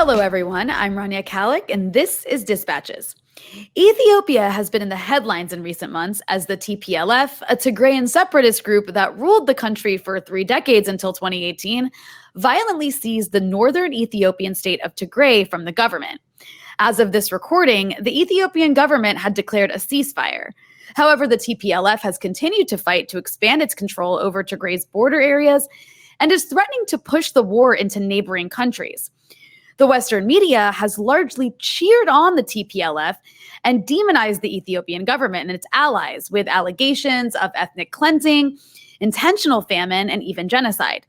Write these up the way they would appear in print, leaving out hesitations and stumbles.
Hello, everyone. I'm Rania Kalik, and this is Dispatches. Ethiopia has been in the headlines in recent months as the TPLF, a Tigrayan separatist group that ruled the country for 3 decades until 2018, violently seized the northern Ethiopian state of Tigray from the government. As of this recording, the Ethiopian government had declared a ceasefire. However, the TPLF has continued to fight to expand its control over Tigray's border areas and is threatening to push the war into neighboring countries. The Western media has largely cheered on the TPLF and demonized the Ethiopian government and its allies with allegations of ethnic cleansing, intentional famine, and even genocide.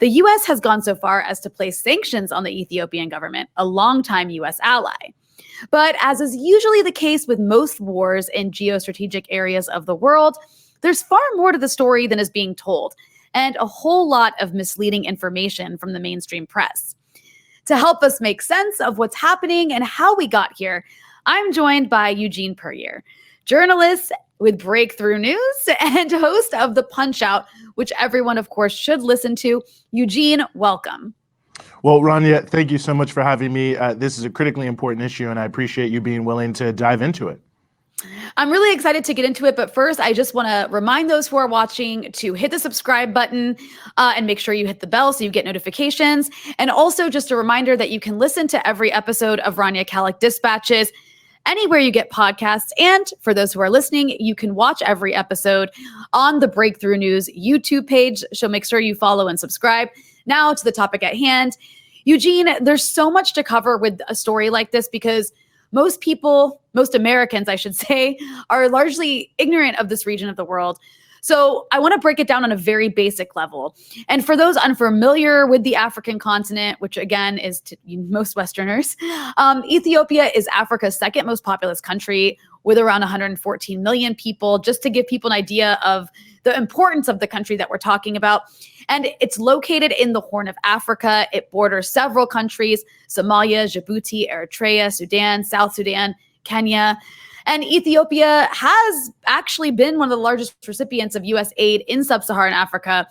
The U.S. has gone so far as to place sanctions on the Ethiopian government, a longtime U.S. ally. But as is usually the case with most wars in geostrategic areas of the world, there's far more to the story than is being told, and a whole lot of misleading information from the mainstream press. To help us make sense of what's happening and how we got here, I'm joined by Eugene Puryear, journalist with Breakthrough News and host of The Punch-Out, which everyone, of course, should listen to. Eugene, welcome. Well, Rania, thank you so much for having me. This is a critically important issue, and I appreciate you being willing to dive into it. I'm really excited to get into it, but first, I just want to remind those who are watching to hit the subscribe button and make sure you hit the bell so you get notifications. And also just a reminder that you can listen to every episode of Rania Kalik Dispatches anywhere you get podcasts. And for those who are listening, you can watch every episode on the Breakthrough News YouTube page. So make sure you follow and subscribe. Now to the topic at hand. Eugene, there's so much to cover with a story like this because most people, most Americans, I should say, are largely ignorant of this region of the world. So I want to break it down on a very basic level. And for those unfamiliar with the African continent, which again is to most Westerners, Ethiopia is Africa's second most populous country with around 114 million people, just to give people an idea of the importance of the country that we're talking about. And it's located in the Horn of Africa. It borders several countries: Somalia, Djibouti, Eritrea, Sudan, South Sudan, Kenya. And Ethiopia has actually been one of the largest recipients of U.S. aid in sub-Saharan Africa.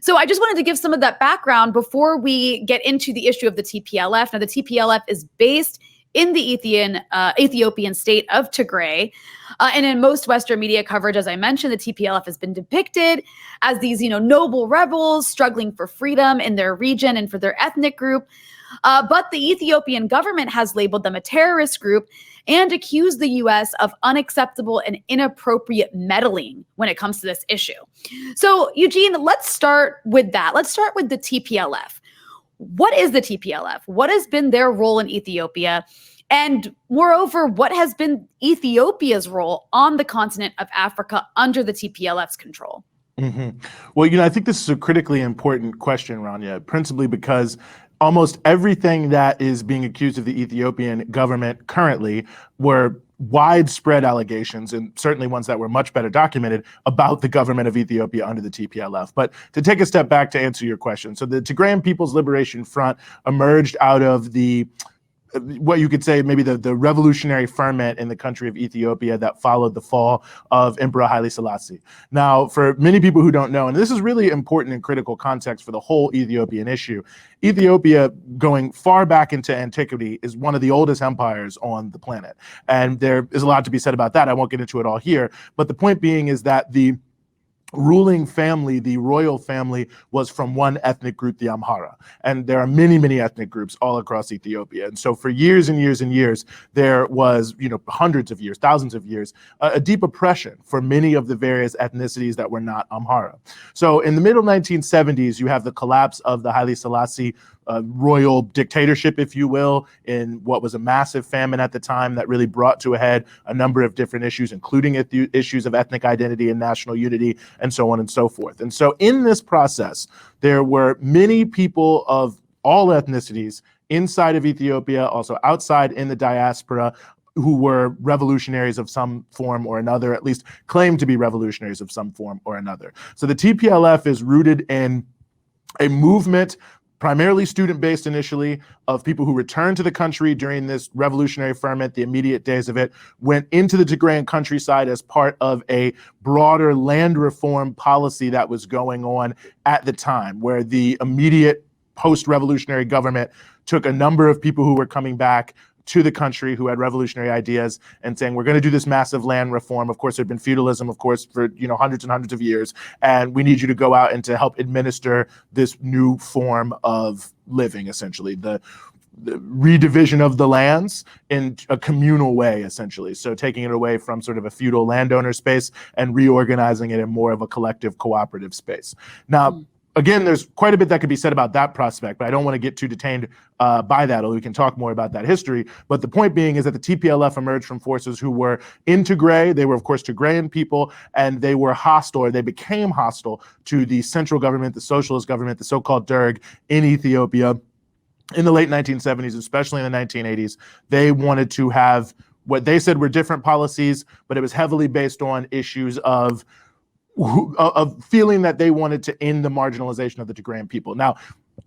So I just wanted to give some of that background before we get into the issue of the TPLF. Now, the TPLF is based in the Ethiopian state of Tigray. And in most Western media coverage, as I mentioned, the TPLF has been depicted as these, noble rebels struggling for freedom in their region and for their ethnic group. But the Ethiopian government has labeled them a terrorist group and accused the U.S. of unacceptable and inappropriate meddling when it comes to this issue. So, Eugene, let's start with that. Let's start with the TPLF. What is the TPLF? What has been their role in Ethiopia? And moreover, what has been Ethiopia's role on the continent of Africa under the TPLF's control? Mm-hmm. Well, I think this is a critically important question, Rania, principally because almost everything that is being accused of the Ethiopian government currently were widespread allegations, and certainly ones that were much better documented, about the government of Ethiopia under the TPLF. But to take a step back to answer your question, so the Tigrayan People's Liberation Front emerged out of what you could say maybe the revolutionary ferment in the country of Ethiopia that followed the fall of Emperor Haile Selassie. Now, for many people who don't know, and this is really important and critical context for the whole Ethiopian issue, Ethiopia, going far back into antiquity, is one of the oldest empires on the planet. And there is a lot to be said about that. I won't get into it all here. But the point being is that the ruling family, the royal family, was from one ethnic group, the Amhara. And there are many, many ethnic groups all across Ethiopia. And so for years and years and years, there was, hundreds of years, thousands of years, a deep oppression for many of the various ethnicities that were not Amhara. So in the middle 1970s, you have the collapse of the Haile Selassie royal dictatorship, if you will, in what was a massive famine at the time that really brought to a head a number of different issues, including issues of ethnic identity and national unity, and so on and so forth. And so in this process, there were many people of all ethnicities inside of Ethiopia, also outside in the diaspora, who were revolutionaries of some form or another, at least claimed to be revolutionaries of some form or another. So the TPLF is rooted in a movement, primarily student-based initially, of people who returned to the country during this revolutionary ferment, the immediate days of it, went into the Tigrayan countryside as part of a broader land reform policy that was going on at the time, where the immediate post-revolutionary government took a number of people who were coming back to the country who had revolutionary ideas and saying, we're going to do this massive land reform. Of course, there'd been feudalism, of course, for hundreds and hundreds of years. And we need you to go out and to help administer this new form of living, essentially, the redivision of the lands in a communal way, essentially. So taking it away from sort of a feudal landowner space and reorganizing it in more of a collective cooperative space. Now, again, there's quite a bit that could be said about that prospect, but I don't want to get too detained by that, although we can talk more about that history. But the point being is that the TPLF emerged from forces who were in Tigray. They were, of course, Tigrayan people, and they were hostile, or they became hostile to the central government, the socialist government, the so-called Derg in Ethiopia in the late 1970s, especially in the 1980s. They wanted to have what they said were different policies, but it was heavily based on issues of feeling that they wanted to end the marginalization of the Tigrayan people. Now,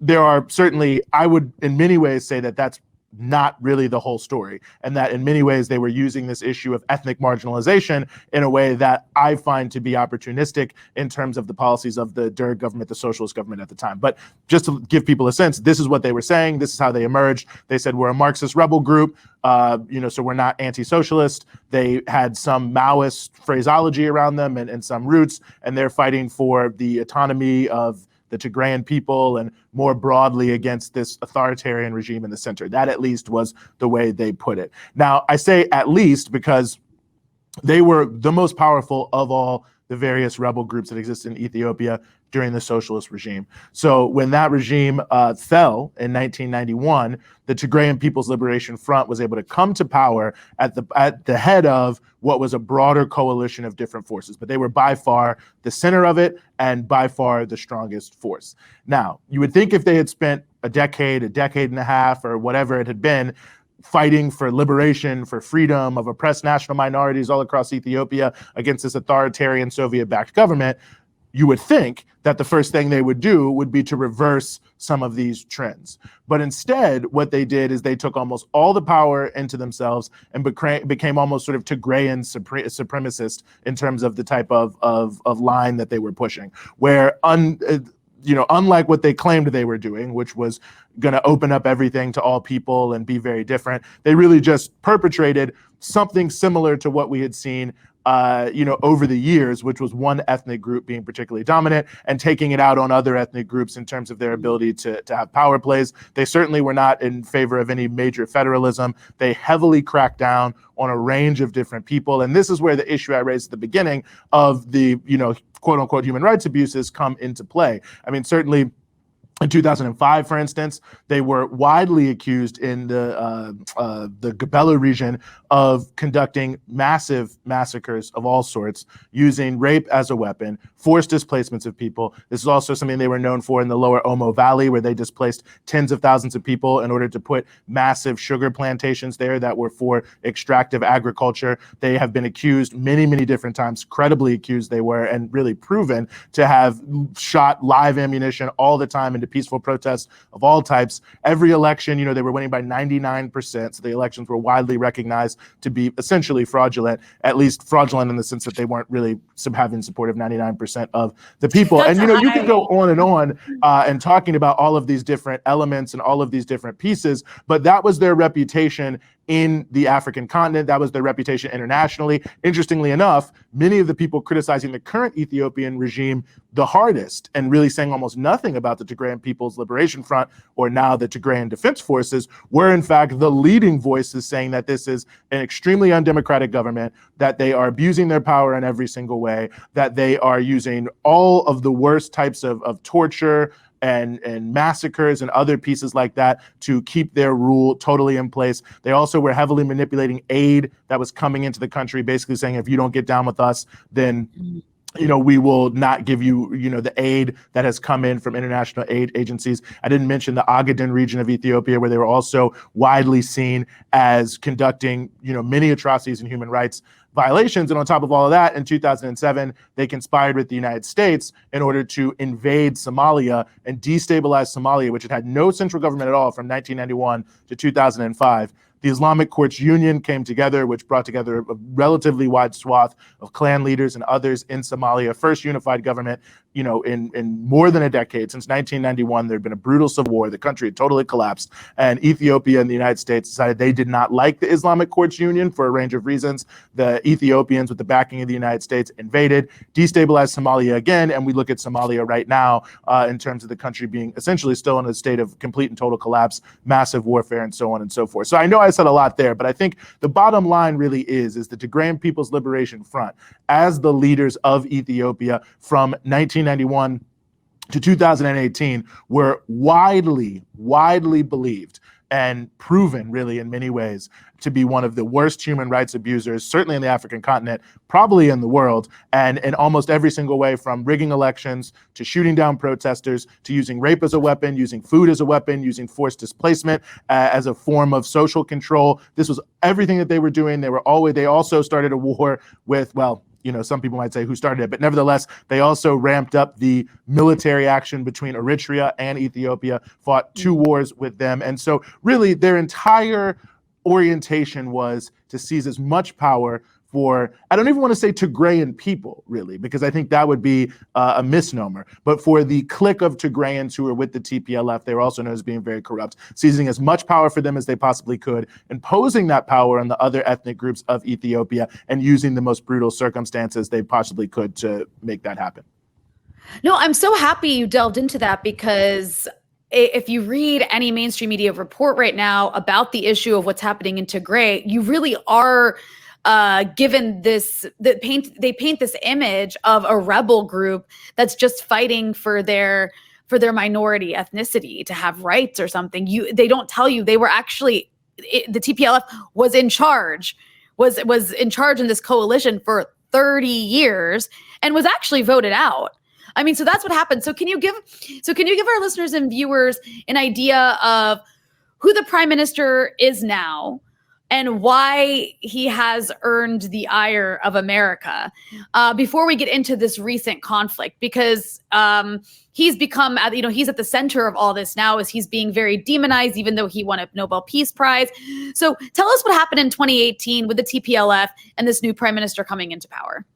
there are certainly, I would in many ways say that that's not really the whole story, and that in many ways they were using this issue of ethnic marginalization in a way that I find to be opportunistic in terms of the policies of the Derg government, the socialist government at the time. But just to give people a sense, this is what they were saying. This is how they emerged. They said, we're a Marxist rebel group, so we're not anti-socialist. They had some Maoist phraseology around them and some roots, and they're fighting for the autonomy of the Tigrayan people and more broadly against this authoritarian regime in the center. That at least was the way they put it. Now, I say at least because they were the most powerful of all the various rebel groups that exist in Ethiopia during the socialist regime. So when that regime fell in 1991, the Tigrayan People's Liberation Front was able to come to power at the head of what was a broader coalition of different forces, but they were by far the center of it and by far the strongest force. Now, you would think if they had spent a decade and a half, or whatever it had been, fighting for liberation, for freedom of oppressed national minorities all across Ethiopia against this authoritarian Soviet-backed government, you would think that the first thing they would do would be to reverse some of these trends. But instead, what they did is they took almost all the power into themselves and became almost sort of Tigrayan supremacist in terms of the type of line that they were pushing, where unlike what they claimed they were doing, which was going to open up everything to all people and be very different, they really just perpetrated something similar to what we had seen over the years, which was one ethnic group being particularly dominant and taking it out on other ethnic groups in terms of their ability to have power plays. They certainly were not in favor of any major federalism. They heavily cracked down on a range of different people. And this is where the issue I raised at the beginning of the, quote unquote, human rights abuses come into play. I mean, certainly in 2005, for instance, they were widely accused in the Gabela region of conducting massive massacres of all sorts, using rape as a weapon, forced displacements of people. This is also something they were known for in the lower Omo Valley, where they displaced tens of thousands of people in order to put massive sugar plantations there that were for extractive agriculture. They have been accused many, many different times, credibly accused they were, and really proven to have shot live ammunition all the time into peaceful protests of all types. Every election, they were winning by 99%. So the elections were widely recognized to be essentially fraudulent, at least fraudulent in the sense that they weren't really having support of 99% of the people. That's and, you can go on and talking about all of these different elements and all of these different pieces, but that was their reputation in the African continent. That was their reputation internationally. Interestingly enough, many of the people criticizing the current Ethiopian regime the hardest and really saying almost nothing about the Tigrayan People's Liberation Front, or now the Tigrayan Defense Forces, were in fact the leading voices saying that this is an extremely undemocratic government, that they are abusing their power in every single way, that they are using all of the worst types of torture and massacres and other pieces like that to keep their rule totally in place. They also were heavily manipulating aid that was coming into the country, basically saying, if you don't get down with us, then we will not give you, the aid that has come in from international aid agencies. I didn't mention the Ogaden region of Ethiopia, where they were also widely seen as conducting, many atrocities and human rights violations. And on top of all of that, in 2007, they conspired with the United States in order to invade Somalia and destabilize Somalia, which had no central government at all from 1991 to 2005. The Islamic Courts Union came together, which brought together a relatively wide swath of clan leaders and others in Somalia, first unified government in more than a decade, since 1991, there had been a brutal civil war. The country had totally collapsed, and Ethiopia and the United States decided they did not like the Islamic Courts Union for a range of reasons. The Ethiopians, with the backing of the United States, invaded, destabilized Somalia again, and we look at Somalia right now in terms of the country being essentially still in a state of complete and total collapse, massive warfare, and so on and so forth. So I know I said a lot there, but I think the bottom line really is the Tigrayan People's Liberation Front, as the leaders of Ethiopia from 1991 to 2018, were widely believed and proven, really, in many ways, to be one of the worst human rights abusers, certainly in the African continent, probably in the world, and in almost every single way, from rigging elections to shooting down protesters to using rape as a weapon, using food as a weapon, using forced displacement as a form of social control. This was everything that they were doing. They also started a war with, well, some people might say who started it, but nevertheless, they also ramped up the military action between Eritrea and Ethiopia, fought 2 wars with them. And so really their entire orientation was to seize as much power for, I don't even want to say Tigrayan people, really, because I think that would be a misnomer, but for the clique of Tigrayans who were with the TPLF, they were also known as being very corrupt, seizing as much power for them as they possibly could, imposing that power on the other ethnic groups of Ethiopia, and using the most brutal circumstances they possibly could to make that happen. No, I'm so happy you delved into that, because if you read any mainstream media report right now about the issue of what's happening in Tigray, you really are given they paint this image of a rebel group that's just fighting for their minority ethnicity to have rights or something. They don't tell you they were actually, the TPLF was in charge, was in charge in this coalition for 30 years and was actually voted out. I mean, so that's what happened. So can you give our listeners and viewers an idea of who the prime minister is now, and why he has earned the ire of America, before we get into this recent conflict? Because he's become, he's at the center of all this now, as he's being very demonized, even though he won a Nobel Peace Prize. So tell us what happened in 2018 with the TPLF and this new prime minister coming into power.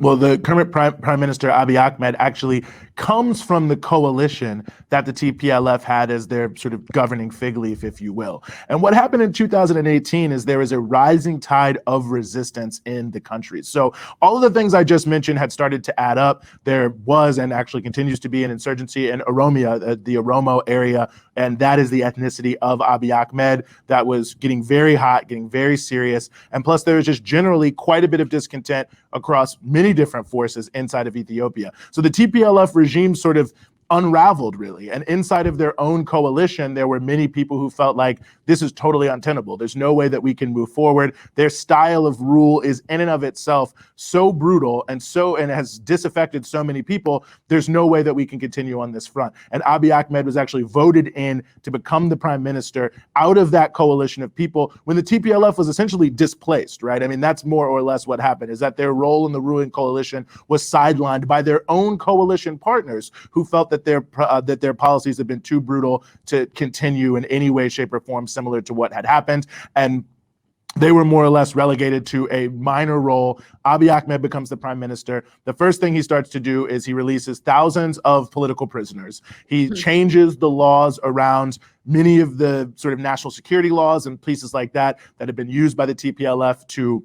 Well, the current Prime Minister, Abiy Ahmed, actually comes from the coalition that the TPLF had as their sort of governing fig leaf, if you will. And what happened in 2018 is there was a rising tide of resistance in the country. So all of the things I just mentioned had started to add up. There was, and actually continues to be, an insurgency in Oromia, the Oromo area, and that is the ethnicity of Abiy Ahmed, that was getting very hot, getting very serious. And plus, there was just generally quite a bit of discontent across many different forces inside of Ethiopia. So the TPLF regime sort of unraveled, really. And inside of their own coalition, there were many people who felt like this is totally untenable. There's no way that we can move forward. Their style of rule is in and of itself so brutal and has disaffected so many people. There's no way that we can continue on this front. And Abiy Ahmed was actually voted in to become the prime minister out of that coalition of people when the TPLF was essentially displaced, right? I mean, that's more or less what happened, is that their role in the ruling coalition was sidelined by their own coalition partners who felt that their policies have been too brutal to continue in any way, shape, or form similar to what had happened. And they were more or less relegated to a minor role. Abiy Ahmed becomes the prime minister. The first thing he starts to do is he releases thousands of political prisoners. He changes the laws around many of the sort of national security laws and pieces like that that have been used by the TPLF to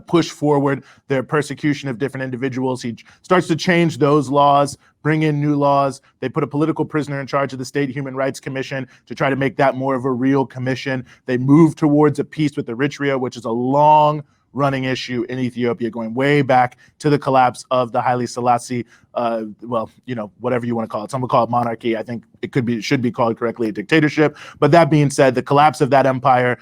push forward their persecution of different individuals. He starts to change those laws, bring in new laws. They put a political prisoner in charge of the State Human Rights Commission to try to make that more of a real commission. They move towards a peace with Eritrea, which is a long-running issue in Ethiopia, going way back to the collapse of the Haile Selassie, whatever you want to call it. Some will call it monarchy. I think it should be called correctly a dictatorship. But that being said, the collapse of that empire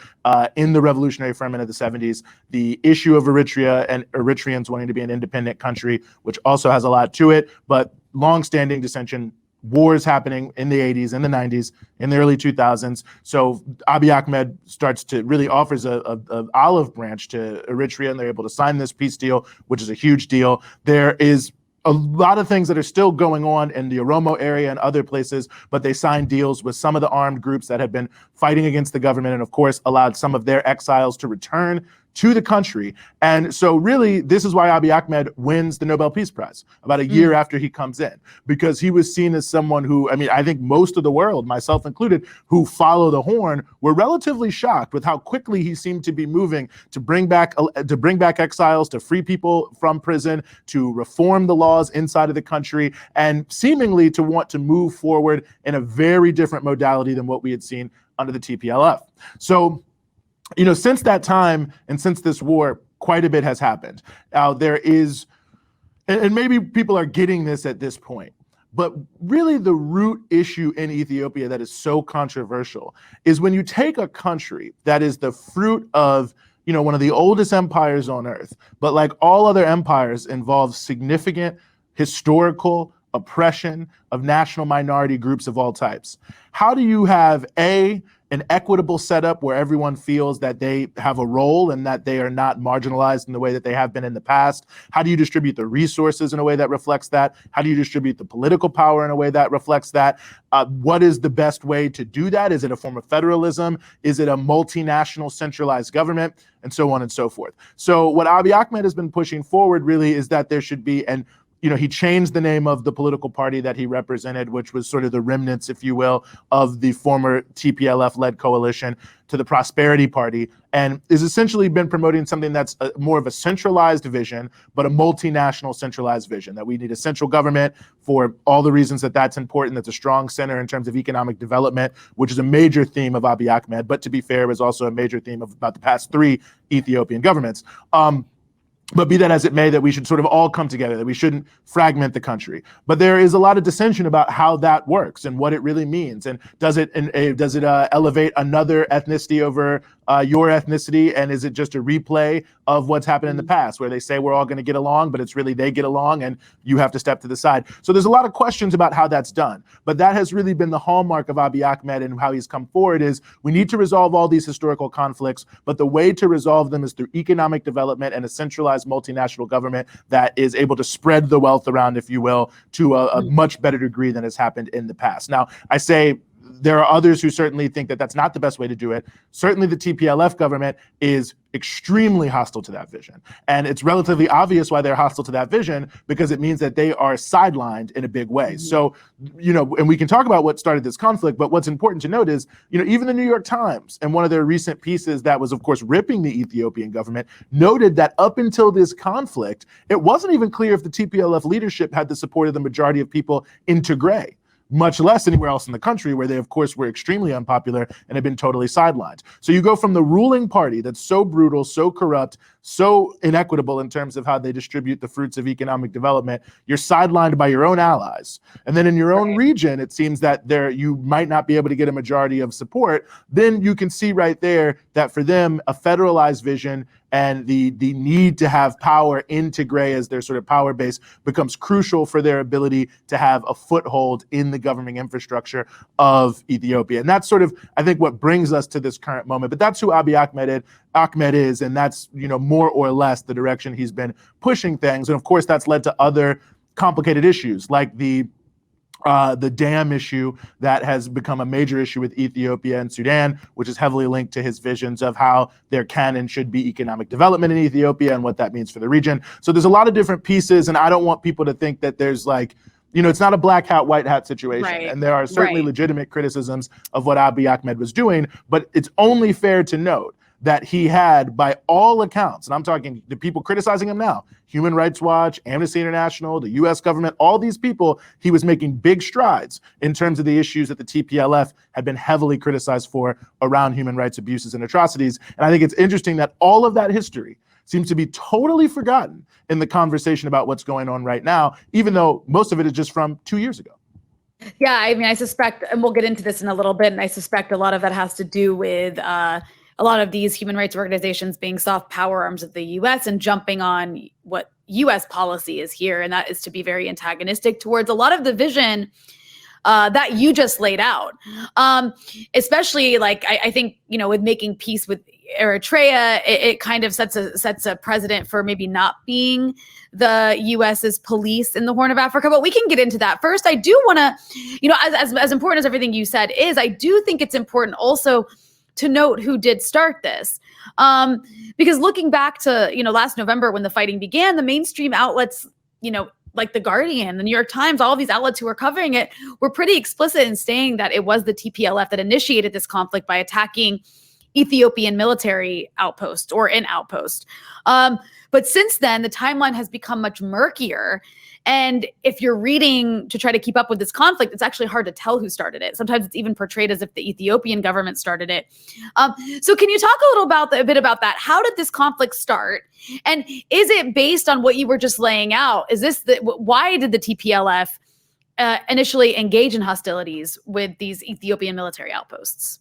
in the revolutionary ferment of the 70s, the issue of Eritrea and Eritreans wanting to be an independent country, which also has a lot to it, but long-standing dissension, wars happening in the 80s, in the 90s, in the early 2000s. So Abiy Ahmed starts to really offers a olive branch to Eritrea, and they're able to sign this peace deal, which is a huge deal. There is a lot of things that are still going on in the Oromo area and other places, but they signed deals with some of the armed groups that had been fighting against the government, and of course allowed some of their exiles to return to the country. And so really, this is why Abiy Ahmed wins the Nobel Peace Prize about a year after he comes in, because he was seen as someone who, I mean, I think most of the world, myself included, who follow the horn, were relatively shocked with how quickly he seemed to be moving to bring back exiles, to free people from prison, to reform the laws inside of the country, and seemingly to want to move forward in a very different modality than what we had seen under the TPLF. So, you know, since that time and since this war, quite a bit has happened. Now there is, and maybe people are getting this at this point, but really the root issue in Ethiopia that is so controversial is when you take a country that is the fruit of, you know, one of the oldest empires on earth, but like all other empires involves significant historical oppression of national minority groups of all types. How do you have an equitable setup where everyone feels that they have a role and that they are not marginalized in the way that they have been in the past? How do you distribute the resources in a way that reflects that? How do you distribute the political power in a way that reflects that? What is the best way to do that? Is it a form of federalism? Is it a multinational centralized government? And so on and so forth. So what Abiy Ahmed has been pushing forward really is that there should be an, you know, he changed the name of the political party that he represented, which was sort of the remnants, if you will, of the former TPLF-led coalition, to the Prosperity Party, and is essentially been promoting something that's more of a centralized vision, but a multinational centralized vision, that we need a central government for all the reasons that that's important. That's a strong center in terms of economic development, which is a major theme of Abiy Ahmed, but to be fair, was also a major theme of about the past 3 Ethiopian governments. But be that as it may, that we should sort of all come together, that we shouldn't fragment the country. But there is a lot of dissension about how that works and what it really means. And does it elevate another ethnicity over your ethnicity? And is it just a replay of what's happened in the past, where they say we're all going to get along, but it's really they get along and you have to step to the side? So there's a lot of questions about how that's done. But that has really been the hallmark of Abiy Ahmed and how he's come forward is we need to resolve all these historical conflicts, but the way to resolve them is through economic development and a centralized multinational government that is able to spread the wealth around, if you will, to a much better degree than has happened in the past. Now, I say there are others who certainly think that that's not the best way to do it. Certainly the TPLF government is extremely hostile to that vision. And it's relatively obvious why they're hostile to that vision, because it means that they are sidelined in a big way. So, you know, and we can talk about what started this conflict, but what's important to note is, you know, even the New York Times, in one of their recent pieces that was, of course, ripping the Ethiopian government, noted that up until this conflict, it wasn't even clear if the TPLF leadership had the support of the majority of people in Tigray, much less anywhere else in the country, where they, of course, were extremely unpopular and have been totally sidelined. So you go from the ruling party that's so brutal, so corrupt, so inequitable in terms of how they distribute the fruits of economic development. You're sidelined by your own allies. And then in your own region, it seems that you might not be able to get a majority of support. Then you can see right there that for them, a federalized vision and the need to have power in Tigray as their sort of power base becomes crucial for their ability to have a foothold in the governing infrastructure of Ethiopia. And that's sort of, I think, what brings us to this current moment. But that's who Abiy Ahmed is, and that's, you know, more or less the direction he's been pushing things. And of course, that's led to other complicated issues like the dam issue that has become a major issue with Ethiopia and Sudan, which is heavily linked to his visions of how there can and should be economic development in Ethiopia and what that means for the region. So there's a lot of different pieces, and I don't want people to think that there's like, you know, it's not a black hat, white hat situation. Right. And there are certainly legitimate criticisms of what Abiy Ahmed was doing, but it's only fair to note that he had, by all accounts, and I'm talking the people criticizing him now, Human Rights Watch, Amnesty International, the US government, all these people, he was making big strides in terms of the issues that the TPLF had been heavily criticized for around human rights abuses and atrocities. And I think it's interesting that all of that history seems to be totally forgotten in the conversation about what's going on right now, even though most of it is just from 2 years ago. Yeah, I mean, I suspect, and we'll get into this in a little bit, and I suspect a lot of that has to do with a lot of these human rights organizations being soft power arms of the U.S. and jumping on what U.S. policy is here, and that is to be very antagonistic towards a lot of the vision that you just laid out. Especially, like, I think, you know, with making peace with Eritrea, it kind of sets a precedent for maybe not being the U.S.'s police in the Horn of Africa. But we can get into that. First, I do want to, you know, as important as everything you said is, I do think it's important also to note who did start this. Because looking back to, last November when the fighting began, the mainstream outlets, like The Guardian, the New York Times, all of these outlets who were covering it were pretty explicit in saying that it was the TPLF that initiated this conflict by attacking Ethiopian military outpost or an outpost. But since then, the timeline has become much murkier. And if you're reading to try to keep up with this conflict, it's actually hard to tell who started it. Sometimes it's even portrayed as if the Ethiopian government started it. So can you talk a bit about that? How did this conflict start? And is it based on what you were just laying out? Why did the TPLF initially engage in hostilities with these Ethiopian military outposts?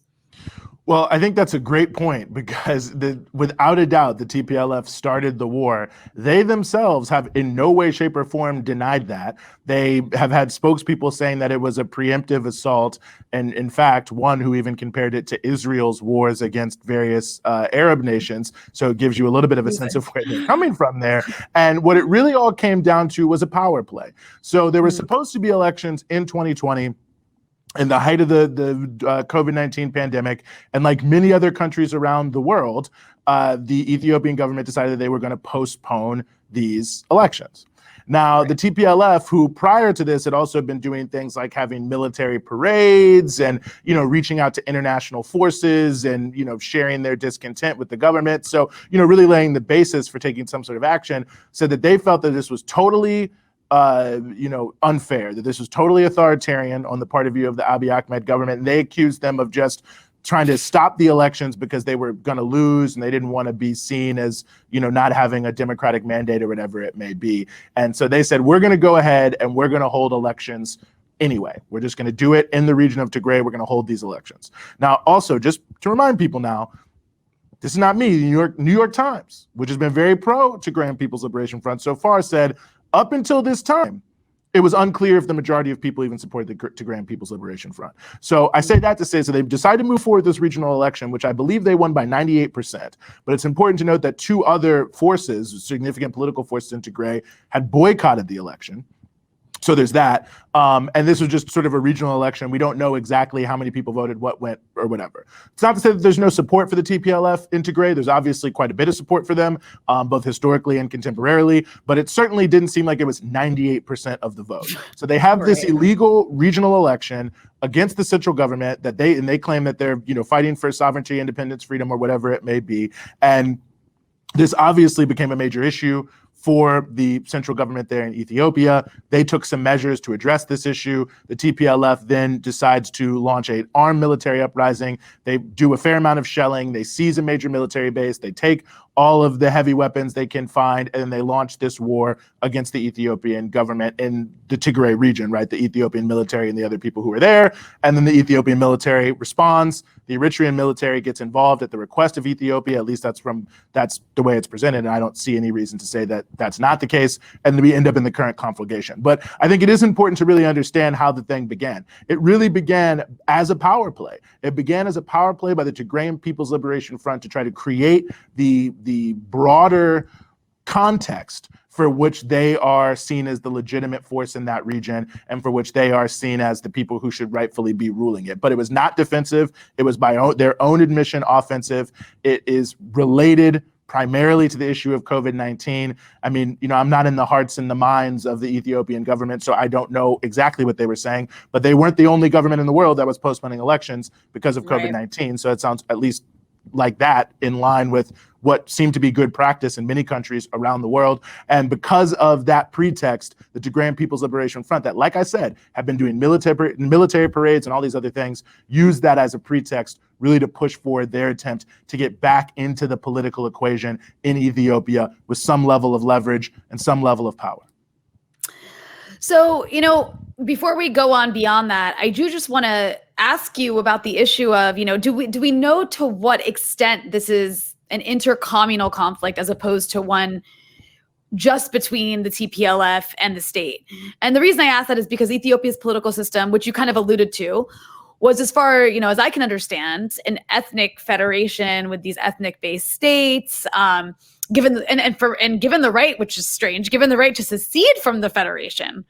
Well, I think that's a great point because without a doubt, the TPLF started the war. They themselves have in no way, shape, or form denied that. They have had spokespeople saying that it was a preemptive assault. And in fact, one who even compared it to Israel's wars against various Arab nations. So it gives you a little bit of a sense of where they're coming from there. And what it really all came down to was a power play. So there were supposed to be elections in 2020. In the height of the COVID-19 pandemic, and like many other countries around the world, the Ethiopian government decided they were going to postpone these elections. Now, the TPLF, who prior to this had also been doing things like having military parades and, reaching out to international forces and, sharing their discontent with the government. So, really laying the basis for taking some sort of action, said that they felt that this was totally unfair, that this was totally authoritarian on the part of the Abiy Ahmed government. And they accused them of just trying to stop the elections because they were going to lose and they didn't want to be seen as, not having a democratic mandate or whatever it may be. And so they said, we're going to go ahead and we're going to hold elections anyway. We're just going to do it in the region of Tigray. We're going to hold these elections. Now, also, just to remind people now, this is not me, the New York Times, which has been very pro Tigrayan People's Liberation Front so far, said, up until this time, it was unclear if the majority of people even supported the Tigrayan People's Liberation Front. So I say that to say, so they've decided to move forward with this regional election, which I believe they won by 98%. But it's important to note that two other forces, significant political forces in Tigray, had boycotted the election. So there's that. And this was just sort of a regional election. We don't know exactly how many people voted, what went, or whatever. It's not to say that there's no support for the TPLF in Tigray. There's obviously quite a bit of support for them, both historically and contemporarily, but it certainly didn't seem like it was 98% of the vote. So they have this illegal regional election against the central government that they claim that they're, fighting for sovereignty, independence, freedom, or whatever it may be. And this obviously became a major issue for the central government there in Ethiopia. They took some measures to address this issue. The TPLF then decides to launch an armed military uprising. They do a fair amount of shelling. They seize a major military base. They take all of the heavy weapons they can find, and then they launch this war against the Ethiopian government in the Tigray region, right? The Ethiopian military and the other people who are there. And then the Ethiopian military responds. The Eritrean military gets involved at the request of Ethiopia. At least that's the way it's presented. And I don't see any reason to say that that's not the case. And then we end up in the current conflagration. But I think it is important to really understand how the thing began. It really began as a power play. It began as a power play by the Tigrayan People's Liberation Front to try to create the broader context for which they are seen as the legitimate force in that region and for which they are seen as the people who should rightfully be ruling it. But it was not defensive. It was by their own admission offensive. It is related primarily to the issue of COVID-19. I mean, I'm not in the hearts and the minds of the Ethiopian government, so I don't know exactly what they were saying, but they weren't the only government in the world that was postponing elections because of COVID-19. So it sounds at least like that in line with what seemed to be good practice in many countries around the world. And because of that pretext, the Tigrayan People's Liberation Front, that, like I said, have been doing military parades and all these other things, used that as a pretext really to push forward their attempt to get back into the political equation in Ethiopia with some level of leverage and some level of power. So, before we go on beyond that, I do just want to ask you about the issue of, do we know to what extent this is an intercommunal conflict as opposed to one just between the TPLF and the state? And the reason I ask that is because Ethiopia's political system, which you kind of alluded to, was, as far as I can understand, an ethnic federation with these ethnic-based states. Given the right, which is strange, given the right to secede from the federation.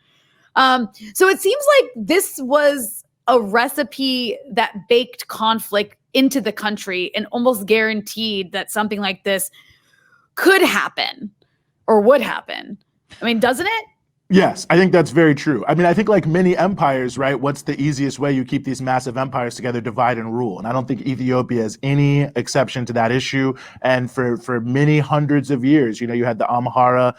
So it seems like this was a recipe that baked conflict into the country and almost guaranteed that something like this could happen or would happen. I mean, doesn't it? Yes, I think that's very true. I mean, I think like many empires, right, what's the easiest way you keep these massive empires together? Divide and rule. And I don't think Ethiopia is any exception to that issue. And for many hundreds of years, you had the Amhara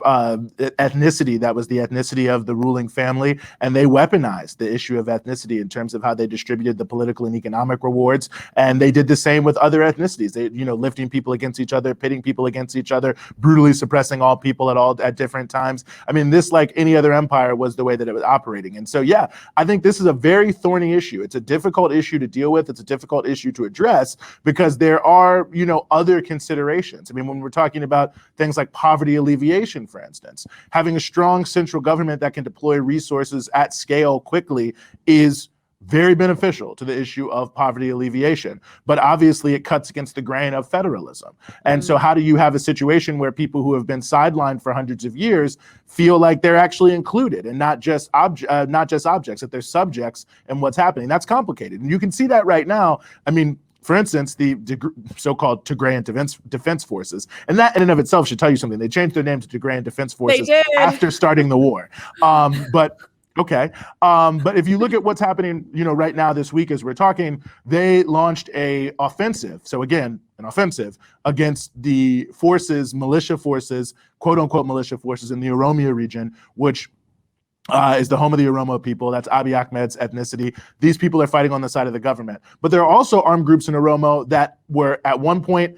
ethnicity that was the ethnicity of the ruling family, and they weaponized the issue of ethnicity in terms of how they distributed the political and economic rewards. And they did the same with other ethnicities. They, lifting people against each other, pitting people against each other, brutally suppressing all people at different times. I mean, this, like any other empire, was the way that it was operating. And so, yeah, I think this is a very thorny issue. It's a difficult issue to deal with. It's a difficult issue to address because there are, other considerations. I mean, when we're talking about things like poverty alleviation, for instance, having a strong central government that can deploy resources at scale quickly is very beneficial to the issue of poverty alleviation. But obviously it cuts against the grain of federalism. And so how do you have a situation where people who have been sidelined for hundreds of years feel like they're actually included and not just objects, that they're subjects in what's happening? That's complicated. And you can see that right now. I mean, for instance, the so-called Tigrayan Defense Forces, and that in and of itself should tell you something. They changed their name to Tigrayan Defense Forces after starting the war. But if you look at what's happening, right now this week as we're talking, they launched an offensive. So again, an offensive against the militia forces, quote unquote militia forces in the Oromia region, which is the home of the Oromo people. That's Abiy Ahmed's ethnicity. These people are fighting on the side of the government. But there are also armed groups in Oromo that were at one point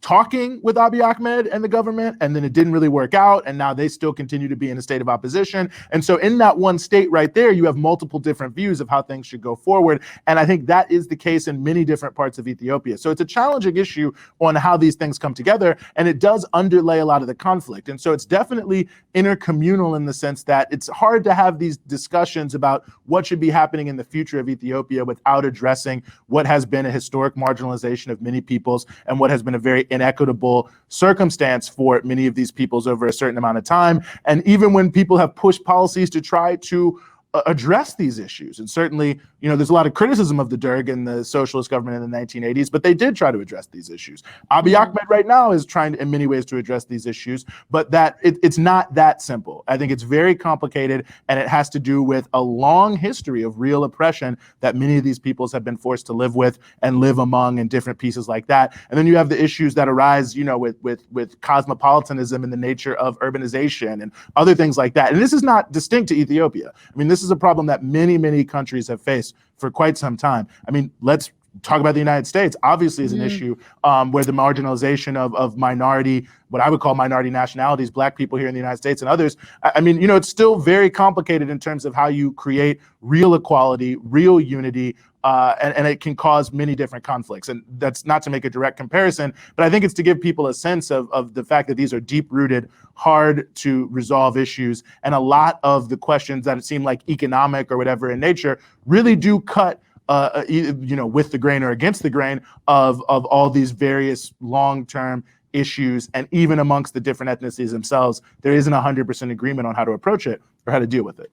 talking with Abiy Ahmed and the government, and then it didn't really work out, and now they still continue to be in a state of opposition. And so in that one state right there, you have multiple different views of how things should go forward, and I think that is the case in many different parts of Ethiopia. So it's a challenging issue on how these things come together, and it does underlay a lot of the conflict. And so it's definitely intercommunal in the sense that it's hard to have these discussions about what should be happening in the future of Ethiopia without addressing what has been a historic marginalization of many peoples and what has been a very inequitable circumstance for many of these peoples over a certain amount of time. And even when people have pushed policies to try to address these issues. And certainly, there's a lot of criticism of the Derg and the socialist government in the 1980s, but they did try to address these issues. Abiy Ahmed right now is trying in many ways to address these issues, but it's not that simple. I think it's very complicated, and it has to do with a long history of real oppression that many of these peoples have been forced to live with and live among, and different pieces like that. And then you have the issues that arise, with cosmopolitanism and the nature of urbanization and other things like that. And this is not distinct to Ethiopia. I mean, this is a problem that many, many countries have faced for quite some time. I mean, let's talk about the United States. Obviously is an issue where the marginalization of minority, what I would call minority nationalities, Black people here in the United States and others. I mean, it's still very complicated in terms of how you create real equality, real unity, and it can cause many different conflicts. And that's not to make a direct comparison, but I think it's to give people a sense of the fact that these are deep-rooted, hard to resolve issues. And a lot of the questions that seem like economic or whatever in nature really do cut with the grain or against the grain of all these various long-term issues. And even amongst the different ethnicities themselves, there isn't 100% agreement on how to approach it or how to deal with it.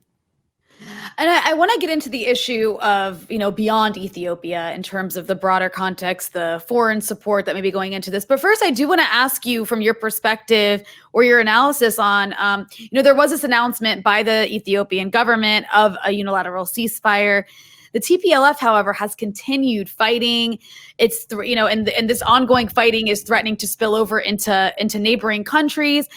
And I want to get into the issue of, beyond Ethiopia in terms of the broader context, the foreign support that may be going into this. But first, I do want to ask you from your perspective or your analysis on, there was this announcement by the Ethiopian government of a unilateral ceasefire. The TPLF, however, has continued fighting. It's, and this ongoing fighting is threatening to spill over into neighboring countries.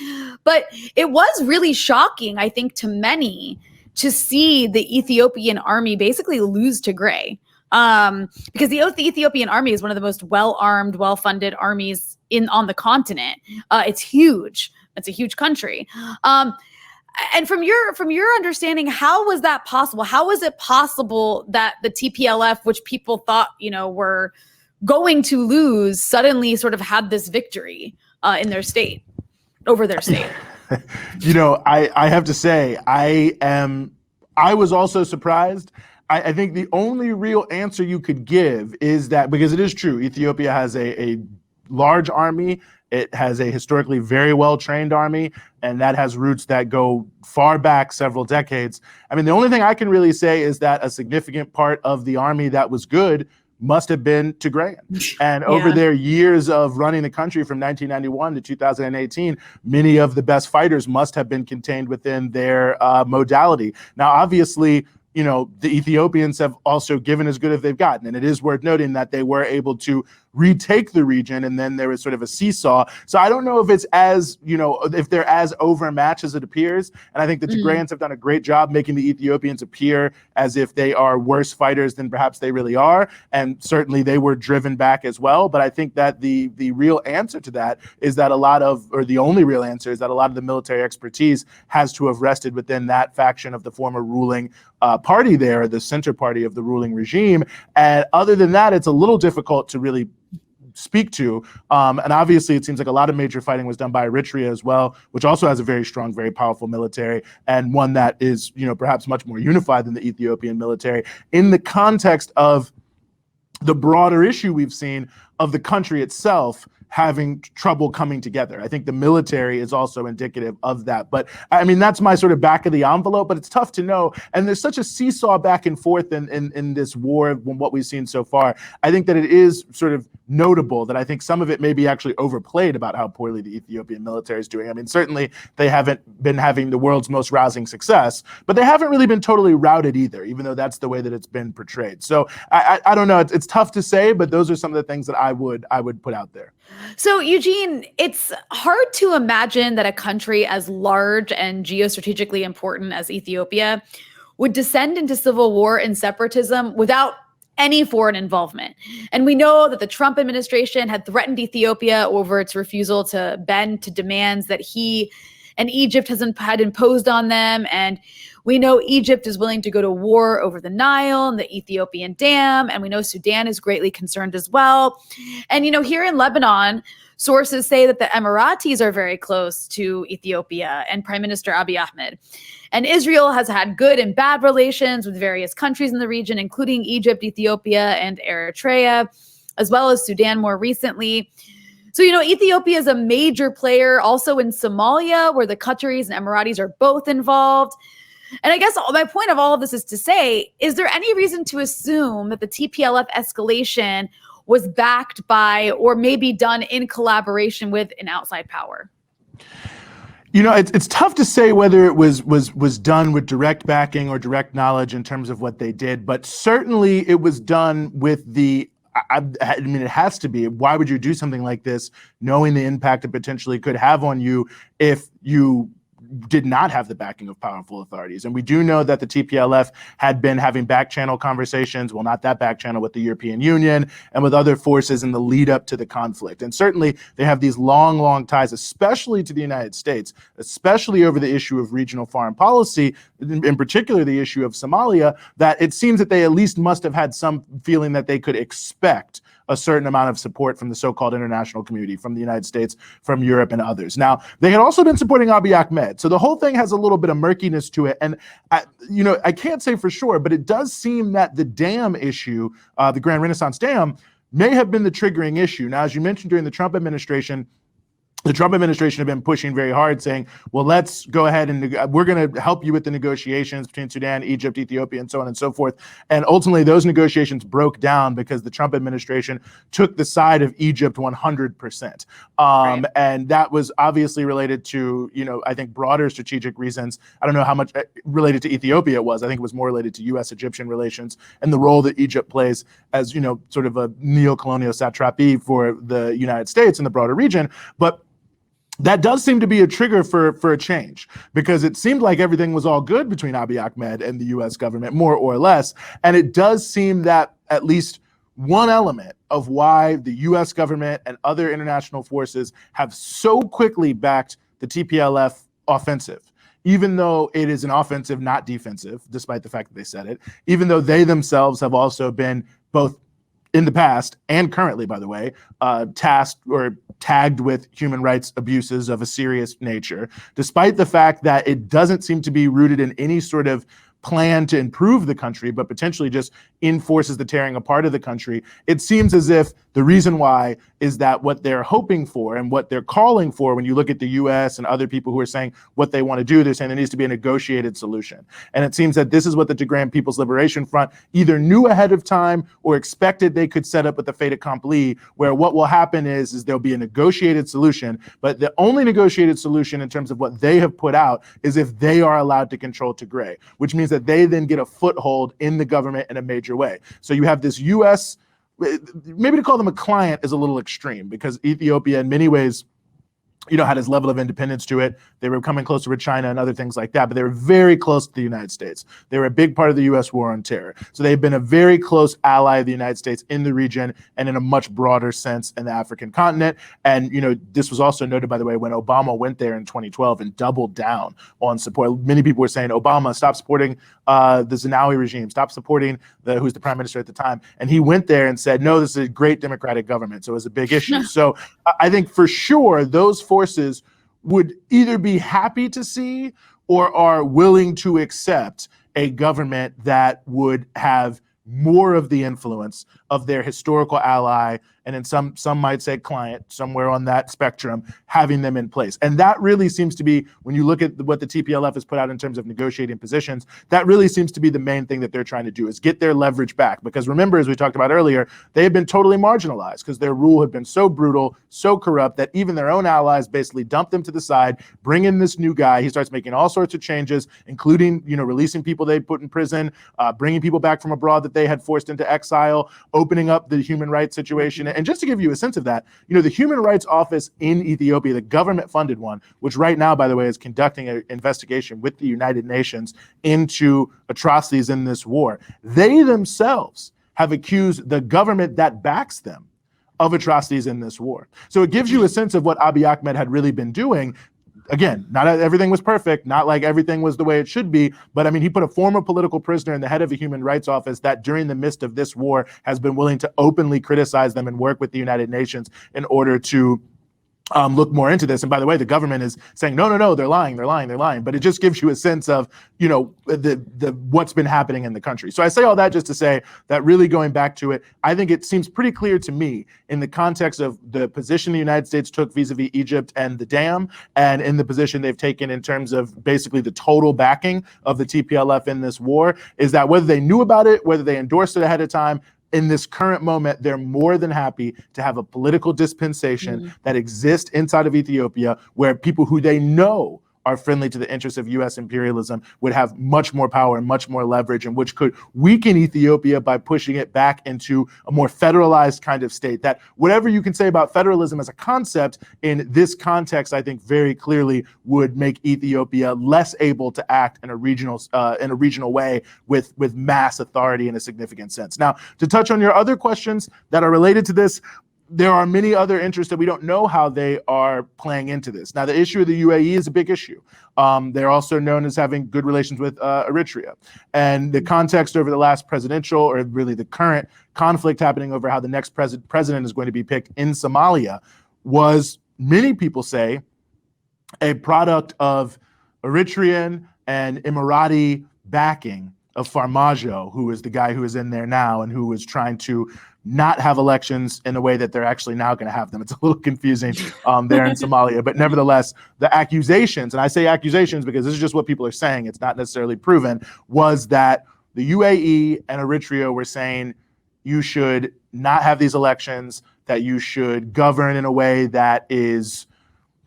But it was really shocking, I think, to many to see the Ethiopian army basically lose to Tigray. Because the Ethiopian army is one of the most well-armed, well-funded armies on the continent. It's huge. It's a huge country. And from your understanding, how was that possible? How was it possible that the TPLF, which people thought, were going to lose, suddenly sort of had this victory in their state, over their state? I have to say, I was also surprised. I think the only real answer you could give is that, because it is true, Ethiopia has a large army It has a historically very well-trained army, and that has roots that go far back several decades. I mean, the only thing I can really say is that a significant part of the army that was good must have been Tigrayan. And over their years of running the country from 1991 to 2018, many of the best fighters must have been contained within their modality. Now, obviously, you know, the Ethiopians have also given as good as they've gotten. And it is worth noting that they were able to retake the region, and then there was sort of a seesaw. So I don't know if it's as, you know, if they're as overmatched as it appears. And I think the Tigrayans have done a great job making the Ethiopians appear as if they are worse fighters than perhaps they really are. And certainly they were driven back as well. But I think that the real answer to that is that a lot of, or the only real answer is that a lot of the military expertise has to have rested within that faction of the former ruling party there, the center party of the ruling regime. And other than that, it's a little difficult to really speak to. And obviously, it seems like a lot of major fighting was done by Eritrea as well, which also has a very strong, very powerful military, and one that is, you know, perhaps much more unified than the Ethiopian military in the context of the broader issue we've seen of the country itself having trouble coming together. I think the military is also indicative of that. But I mean, that's my sort of back of the envelope, but it's tough to know. And there's such a seesaw back and forth in this war from what we've seen so far. I think that it is sort of notable that I think some of it may be actually overplayed about how poorly the Ethiopian military is doing. I mean, certainly they haven't been having the world's most rousing success, but they haven't really been totally routed either, even though that's the way that it's been portrayed. So I don't know. It's tough to say, but those are some of the things that I would put out there. So, Eugene, it's hard to imagine that a country as large and geostrategically important as Ethiopia would descend into civil war and separatism without any foreign involvement. And we know that the Trump administration had threatened Ethiopia over its refusal to bend to demands that he and Egypt had imposed on them. And we know Egypt is willing to go to war over the Nile and the Ethiopian dam. And we know Sudan is greatly concerned as well. And, you know, here in Lebanon, sources say that the Emiratis are very close to Ethiopia and Prime Minister Abiy Ahmed. And Israel has had good and bad relations with various countries in the region, including Egypt, Ethiopia, and Eritrea, as well as Sudan more recently. So, you know, Ethiopia is a major player also in Somalia, where the Qataris and Emiratis are both involved. And I guess my point of all of this is to say, is there any reason to assume that the TPLF escalation was backed by or maybe done in collaboration with an outside power? You know, it's tough to say whether it was done with direct backing or direct knowledge in terms of what they did, but certainly it was done with the, I mean, it has to be. Why would you do something like this knowing the impact it potentially could have on you if you did not have the backing of powerful authorities? And we do know that the TPLF had been having back channel conversations, well, not that back channel, with the European Union and with other forces in the lead up to the conflict. And certainly they have these long ties, especially to the United States, especially over the issue of regional foreign policy, in particular the issue of Somalia, that it seems that they at least must have had some feeling that they could expect a certain amount of support from the so-called international community, from the United States, from Europe, and others. Now, they had also been supporting Abiy Ahmed, so the whole thing has a little bit of murkiness to it. And I can't say for sure, but it does seem that the dam issue, the Grand Renaissance Dam, may have been the triggering issue. Now, as you mentioned, during the Trump administration had been pushing very hard, saying, well, let's go ahead and we're going to help you with the negotiations between Sudan, Egypt, Ethiopia, and so on and so forth. And ultimately, those negotiations broke down because the Trump administration took the side of Egypt 100%. Right. And that was obviously related to, you know, I think broader strategic reasons. I don't know how much related to Ethiopia it was. I think it was more related to U.S.-Egyptian relations and the role that Egypt plays as, you know, sort of a neo-colonial satrapy for the United States and the broader region. But that does seem to be a trigger for a change, because it seemed like everything was all good between Abiy Ahmed and the U.S. government, more or less. And it does seem that at least one element of why the U.S. government and other international forces have so quickly backed the TPLF offensive, even though it is an offensive, not defensive, despite the fact that they said it, even though they themselves have also been both in the past and currently, by the way, tasked or tagged with human rights abuses of a serious nature, despite the fact that it doesn't seem to be rooted in any sort of plan to improve the country, but potentially just enforces the tearing apart of the country. It seems as if the reason why is that what they're hoping for and what they're calling for, when you look at the US and other people who are saying what they want to do, they're saying there needs to be a negotiated solution. And it seems that this is what the Tigrayan People's Liberation Front either knew ahead of time or expected they could set up with the fait accompli, where what will happen is there'll be a negotiated solution, but the only negotiated solution in terms of what they have put out is if they are allowed to control Tigray, which means that they then get a foothold in the government in a major way. So you have this US, maybe to call them a client is a little extreme, because Ethiopia in many ways, had his level of independence to it. They were coming closer with China and other things like that, but they were very close to the United States. They were a big part of the US war on terror. So they've been a very close ally of the United States in the region and in a much broader sense in the African continent. And, this was also noted, by the way, when Obama went there in 2012 and doubled down on support. Many people were saying, Obama, stop supporting the Zenawi regime, stop supporting who's the prime minister at the time. And he went there and said, no, this is a great democratic government. So it was a big issue. So I think for sure those forces would either be happy to see or are willing to accept a government that would have more of the influence of their historical ally, and in some might say client, somewhere on that spectrum, having them in place. And that really seems to be, when you look at what the TPLF has put out in terms of negotiating positions, that really seems to be the main thing that they're trying to do, is get their leverage back. Because remember, as we talked about earlier, they have been totally marginalized because their rule had been so brutal, so corrupt, that even their own allies basically dumped them to the side, bring in this new guy. He starts making all sorts of changes, including, releasing people they put in prison, bringing people back from abroad that they had forced into exile, opening up the human rights situation. And just to give you a sense of that, the Human Rights Office in Ethiopia, the government-funded one, which right now, by the way, is conducting an investigation with the United Nations into atrocities in this war, they themselves have accused the government that backs them of atrocities in this war. So it gives you a sense of what Abiy Ahmed had really been doing. Again, not everything was perfect, not like everything was the way it should be, but he put a former political prisoner in the head of a human rights office that during the midst of this war has been willing to openly criticize them and work with the United Nations in order to look more into this. And by the way, the government is saying, no, they're lying. But it just gives you a sense of, the what's been happening in the country. So I say all that just to say that, really going back to it, I think it seems pretty clear to me in the context of the position the United States took vis-a-vis Egypt and the dam, and in the position they've taken in terms of basically the total backing of the TPLF in this war, is that whether they knew about it, whether they endorsed it ahead of time, in this current moment, they're more than happy to have a political dispensation that exists inside of Ethiopia, where people who they know are friendly to the interests of U.S. imperialism would have much more power and much more leverage, and which could weaken Ethiopia by pushing it back into a more federalized kind of state. That whatever you can say about federalism as a concept, in this context, I think very clearly would make Ethiopia less able to act in a regional way with mass authority in a significant sense. Now, to touch on your other questions that are related to this, there are many other interests that we don't know how they are playing into this. Now, the issue of the UAE is a big issue. They're also known as having good relations with Eritrea. And the context over the last presidential, or really the current conflict happening over how the next president is going to be picked in Somalia, was, many people say, a product of Eritrean and Emirati backing of Farmajo, who is the guy who is in there now and who is trying to not have elections in a way that they're actually now going to have them. It's a little confusing there in Somalia, but nevertheless, the accusations, and I say accusations because this is just what people are saying, it's not necessarily proven, was that the UAE and Eritrea were saying you should not have these elections, that you should govern in a way that is,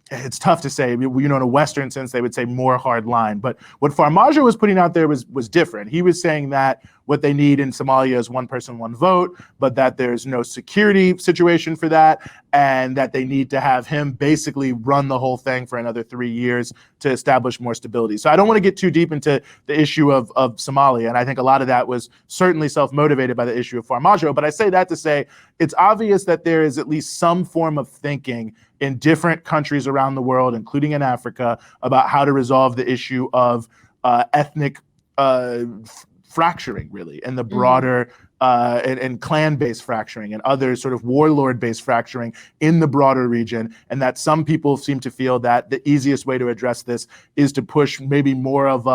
it's tough to say, in a Western sense, they would say more hard line. But what Farmajo was putting out there was different. He was saying that what they need in Somalia is one person, one vote, but that there's no security situation for that, and that they need to have him basically run the whole thing for another 3 years to establish more stability. So I don't want to get too deep into the issue of Somalia, and I think a lot of that was certainly self-motivated by the issue of Farmajo, but I say that to say it's obvious that there is at least some form of thinking in different countries around the world, including in Africa, about how to resolve the issue of ethnic fracturing, really, and the broader and clan-based fracturing and other sort of warlord-based fracturing in the broader region, and that some people seem to feel that the easiest way to address this is to push maybe more of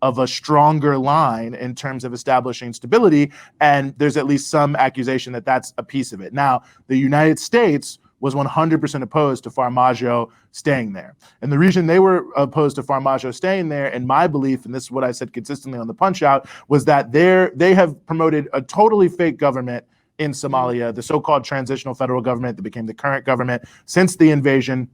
of a stronger line in terms of establishing stability. And there's at least some accusation that that's a piece of it. Now, the United States was 100% opposed to Farmajo staying there. And the reason they were opposed to Farmajo staying there, in my belief, and this is what I said consistently on the Punch Out, was that they have promoted a totally fake government in Somalia, the so-called transitional federal government that became the current government since the invasion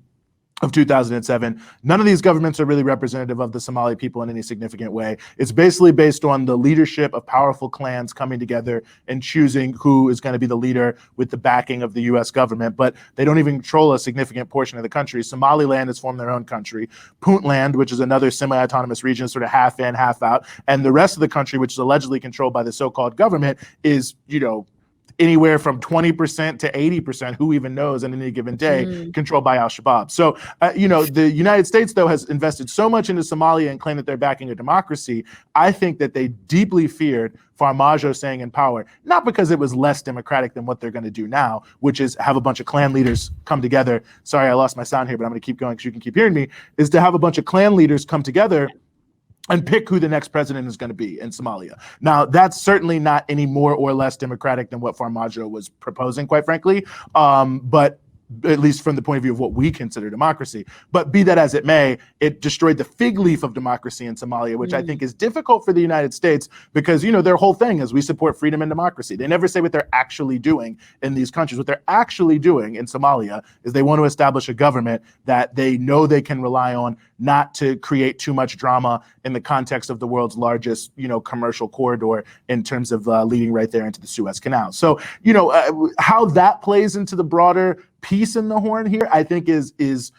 of 2007. None of these governments are really representative of the Somali people in any significant way. It's basically based on the leadership of powerful clans coming together and choosing who is going to be the leader with the backing of the US government, but they don't even control a significant portion of the country. Somaliland has formed their own country. Puntland, which is another semi-autonomous region, sort of half in, half out. And the rest of the country, which is allegedly controlled by the so-called government, is, anywhere from 20% to 80%, who even knows, on any given day, controlled by al-Shabaab. So, the United States, though, has invested so much into Somalia and claimed that they're backing a democracy. I think that they deeply feared Farmajo staying in power, not because it was less democratic than what they're going to do now, which is have a bunch of clan leaders come together. Sorry, I lost my sound here, but I'm going to keep going because you can keep hearing me, is to have a bunch of clan leaders come together and pick who the next president is going to be in Somalia. Now, that's certainly not any more or less democratic than what Farmajo was proposing, quite frankly, but at least from the point of view of what we consider democracy. But be that as it may, it destroyed the fig leaf of democracy in Somalia, which I think is difficult for the United States because, their whole thing is we support freedom and democracy. They never say what they're actually doing in these countries. What they're actually doing in Somalia is they want to establish a government that they know they can rely on, not to create too much drama in the context of the world's largest, commercial corridor in terms of leading right there into the Suez Canal. So, how that plays into the broader peace in the Horn here, I think is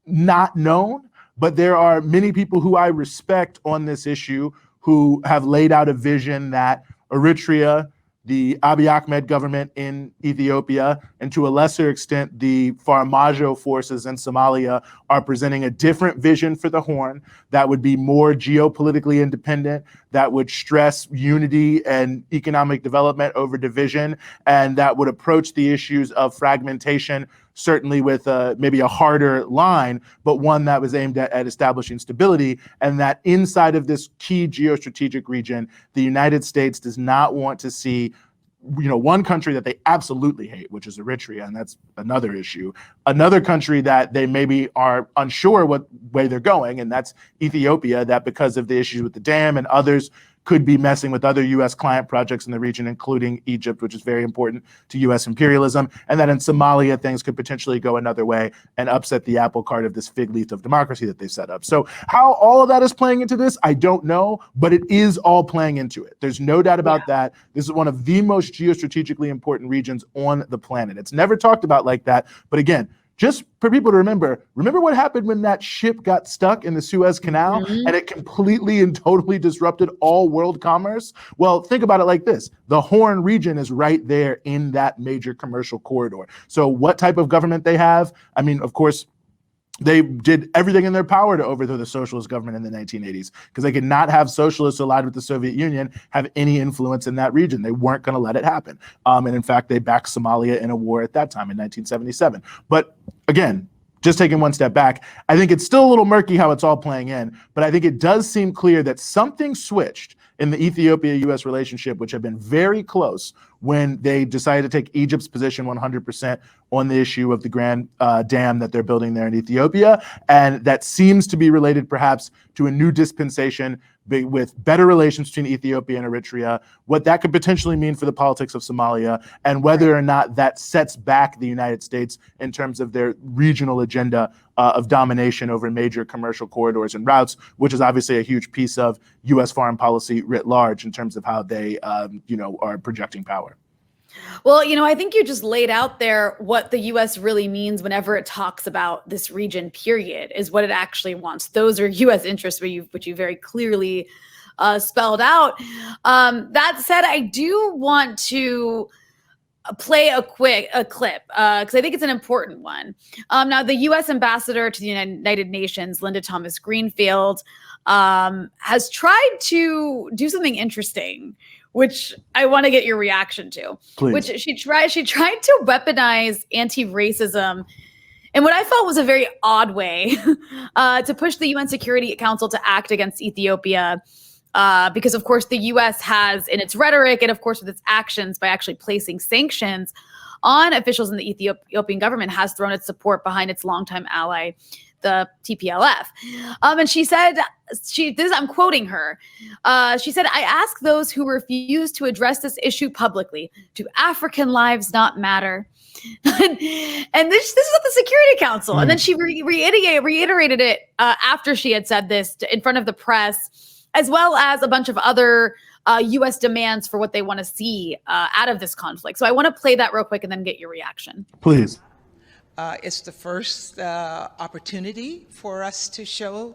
not known, but there are many people who I respect on this issue who have laid out a vision that Eritrea, the Abiy Ahmed government in Ethiopia, and to a lesser extent, the Farmajo forces in Somalia are presenting a different vision for the Horn that would be more geopolitically independent, that would stress unity and economic development over division, and that would approach the issues of fragmentation certainly with maybe a harder line, but one that was aimed at establishing stability, and that inside of this key geostrategic region, the United States does not want to see one country that they absolutely hate, which is Eritrea, and that's another issue. Another country that they maybe are unsure what way they're going, and that's Ethiopia, that because of the issues with the dam and others could be messing with other U.S. client projects in the region, including Egypt, which is very important to U.S. imperialism, and that in Somalia, things could potentially go another way and upset the apple cart of this fig leaf of democracy that they set up. So how all of that is playing into this, I don't know, but it is all playing into it. There's no doubt about that. This is one of the most geostrategically important regions on the planet. It's never talked about like that, but again, just for people to remember what happened when that ship got stuck in the Suez Canal and it completely and totally disrupted all world commerce? Well, think about it like this. The Horn region is right there in that major commercial corridor. So what type of government they have? I mean, of course, they did everything in their power to overthrow the socialist government in the 1980s because they could not have socialists allied with the Soviet Union have any influence in that region. They weren't going to let it happen. And in fact, they backed Somalia in a war at that time in 1977. But again, just taking one step back, I think it's still a little murky how it's all playing in, but I think it does seem clear that something switched in the Ethiopia-U.S. relationship, which have been very close when they decided to take Egypt's position 100% on the issue of the Grand Dam that they're building there in Ethiopia. And that seems to be related perhaps to a new dispensation with better relations between Ethiopia and Eritrea, what that could potentially mean for the politics of Somalia, and whether or not that sets back the United States in terms of their regional agenda of domination over major commercial corridors and routes, which is obviously a huge piece of U.S. foreign policy writ large in terms of how they, are projecting power. Well, I think you just laid out there what the U.S. really means whenever it talks about this region, period, is what it actually wants. Those are U.S. interests, which you very clearly spelled out. That said, I do want to play a clip because I think it's an important one. Now, the U.S. ambassador to the United Nations, Linda Thomas Greenfield, has tried to do something interesting, which I want to get your reaction to. Please. Which she tried to weaponize anti-racism in what I felt was a very odd way to push the UN Security Council to act against Ethiopia. Because, of course, the U.S. has, in its rhetoric and, of course, with its actions by actually placing sanctions on officials in the Ethiopian government, has thrown its support behind its longtime ally, the TPLF. And she said, I'm quoting her. She said, "I ask those who refuse to address this issue publicly, do African lives not matter?" And this is at the Security Council. And then she reiterated it after she had said this in front of the press, as well as a bunch of other U.S. demands for what they want to see out of this conflict. So I want to play that real quick and then get your reaction. Please. It's the first opportunity for us to show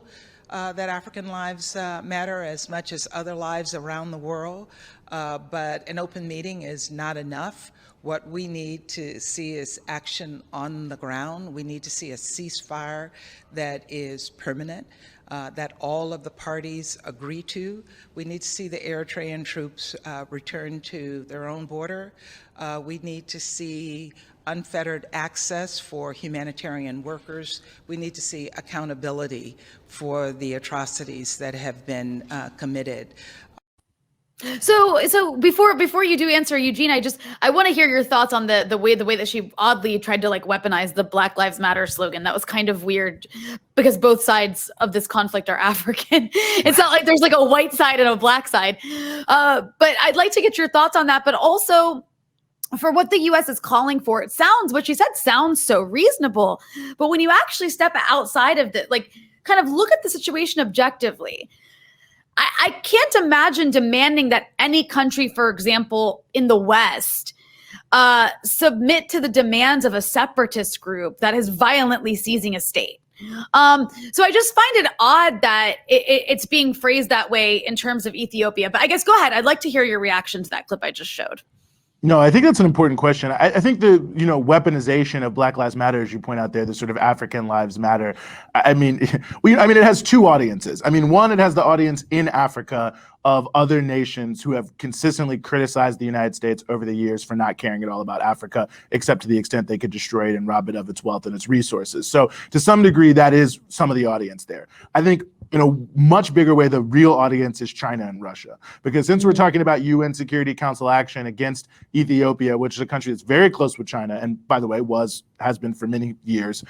that African lives matter as much as other lives around the world. But an open meeting is not enough. What we need to see is action on the ground. We need to see a ceasefire that is permanent, that all of the parties agree to. We need to see the Eritrean troops return to their own border. We need to see unfettered access for humanitarian workers. We need to see accountability for the atrocities that have been committed. So before you do answer, Eugene, I want to hear your thoughts on the way that she oddly tried to like weaponize the Black Lives Matter slogan. That was kind of weird because both sides of this conflict are African. It's not like there's like a white side and a black side. But I'd like to get your thoughts on that, but also for what the U.S. is calling for. What she said sounds so reasonable, but when you actually step outside of the, like, kind of look at the situation objectively, I can't imagine demanding that any country, for example, in the West, submit to the demands of a separatist group that is violently seizing a state. So I just find it odd that it's being phrased that way in terms of Ethiopia. But I guess go ahead. I'd like to hear your reaction to that clip I just showed. No, I think that's an important question. I think the weaponization of Black Lives Matter, as you point out there, the sort of African Lives Matter. I mean, it has two audiences. I mean, one, it has the audience in Africa of other nations who have consistently criticized the United States over the years for not caring at all about Africa, except to the extent they could destroy it and rob it of its wealth and its resources. So to some degree, that is some of the audience there. I think in a much bigger way, the real audience is China and Russia. Because since we're talking about UN Security Council action against Ethiopia, which is a country that's very close with China, and by the way, has been for many years,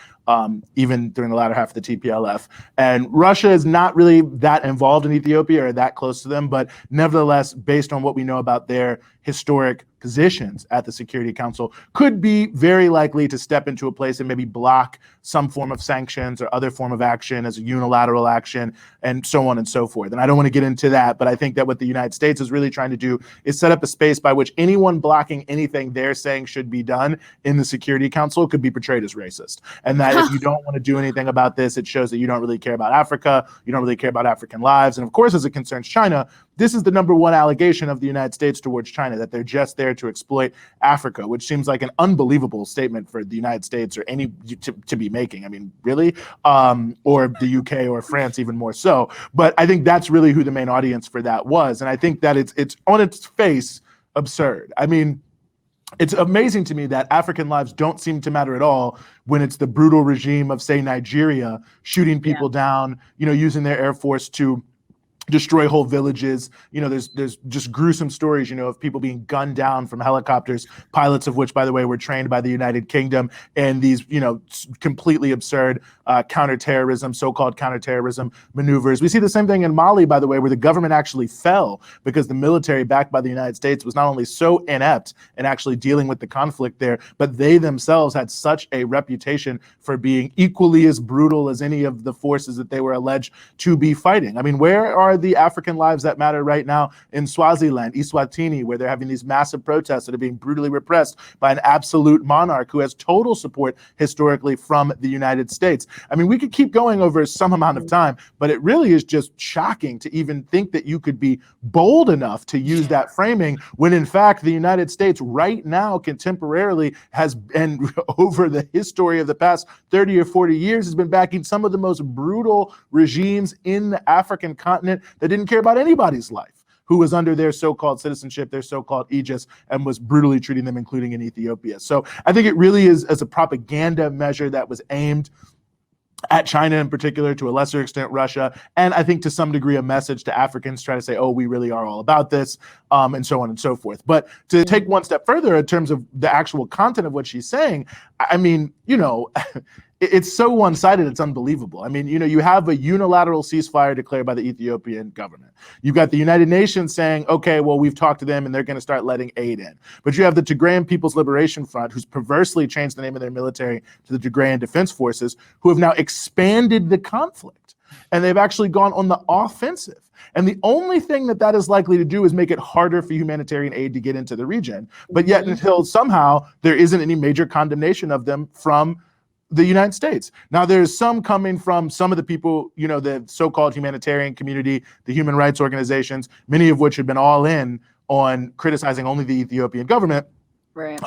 even during the latter half of the TPLF. And Russia is not really that involved in Ethiopia or that close to them, but nevertheless, based on what we know about their historic positions at the Security Council, could be very likely to step into a place and maybe block some form of sanctions or other form of action as a unilateral action, and so on and so forth. And I don't want to get into that, but I think that what the United States is really trying to do is set up a space by which anyone blocking anything they're saying should be done in the Security Council could be portrayed as racist. And that if you don't want to do anything about this, it shows that you don't really care about Africa, you don't really care about African lives. And of course, as it concerns China, this is the number one allegation of the United States towards China, that they're just there to exploit Africa, which seems like an unbelievable statement for the United States or any to be making. I mean, really? Or the UK or France even more so. But I think that's really who the main audience for that was. And I think that it's on its face absurd. I mean, it's amazing to me that African lives don't seem to matter at all when it's the brutal regime of, say, Nigeria shooting people down, using their air force to destroy whole villages. There's just gruesome stories, of people being gunned down from helicopters, pilots of which, by the way, were trained by the United Kingdom, and these, completely absurd so-called counterterrorism maneuvers. We see the same thing in Mali, by the way, where the government actually fell because the military backed by the United States was not only so inept in actually dealing with the conflict there, but they themselves had such a reputation for being equally as brutal as any of the forces that they were alleged to be fighting. I mean, where are the African lives that matter right now in Swaziland, Eswatini, where they're having these massive protests that are being brutally repressed by an absolute monarch who has total support historically from the United States? I mean, we could keep going over some amount of time, but it really is just shocking to even think that you could be bold enough to use that framing when, in fact, the United States right now contemporarily has been, over the history of the past 30 or 40 years, has been backing some of the most brutal regimes in the African continent that didn't care about anybody's life. who was under their so-called citizenship, their so-called aegis, and was brutally treating them, including in Ethiopia. So I think it really is as a propaganda measure that was aimed at China in particular, to a lesser extent Russia, and I think to some degree a message to Africans try to say, oh, we really are all about this, and so on and so forth. But to take one step further in terms of the actual content of what she's saying, I mean, you know, it's so one-sided, it's unbelievable. I mean, you know, you have a unilateral ceasefire declared by the Ethiopian government. You've got the United Nations saying, okay, well, we've talked to them and they're going to start letting aid in. But you have the Tigrayan People's Liberation Front, who's perversely changed the name of their military to the Tigrayan Defense Forces, who have now expanded the conflict. And they've actually gone on the offensive. And the only thing that that is likely to do is make it harder for humanitarian aid to get into the region. But yet until somehow there isn't any major condemnation of them from the United States. Now, there's some coming from some of the people, you know, the so-called humanitarian community, the human rights organizations, many of which have been all in on criticizing only the Ethiopian government. Right.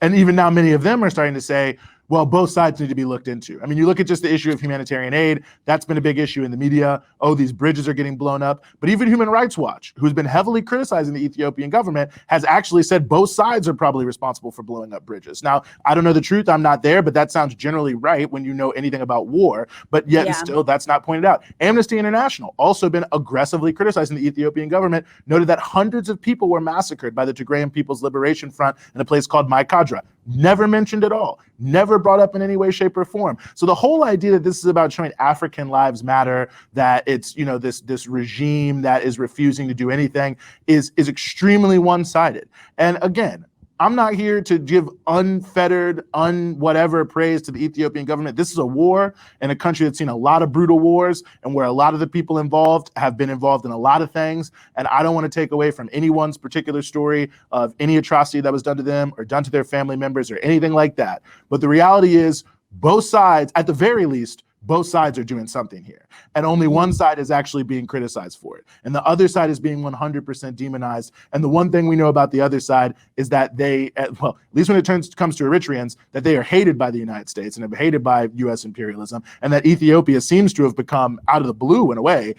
And even now, many of them are starting to say, well, both sides need to be looked into. I mean, you look at just the issue of humanitarian aid, that's been a big issue in the media. Oh, these bridges are getting blown up. But even Human Rights Watch, who's been heavily criticizing the Ethiopian government, has actually said both sides are probably responsible for blowing up bridges. Now, I don't know the truth, I'm not there, but that sounds generally right when you know anything about war. But yet and still, that's not pointed out. Amnesty International also been aggressively criticizing the Ethiopian government, noted that hundreds of people were massacred by the Tigrayan People's Liberation Front in a place called Maikadra. Never mentioned at all, never brought up in any way, shape, or form. So the whole idea that this is about showing African lives matter, that it's, you know, this regime that is refusing to do anything is extremely one-sided. And again, I'm not here to give unfettered, whatever praise to the Ethiopian government. This is a war in a country that's seen a lot of brutal wars and where a lot of the people involved have been involved in a lot of things. And I don't want to take away from anyone's particular story of any atrocity that was done to them or done to their family members or anything like that. But the reality is both sides, at the very least, both sides are doing something here. And only one side is actually being criticized for it. And the other side is being 100% demonized. And the one thing we know about the other side is that they, well, at least when it comes to Eritreans, that they are hated by the United States and have been hated by US imperialism. And that Ethiopia seems to have become, out of the blue in a way,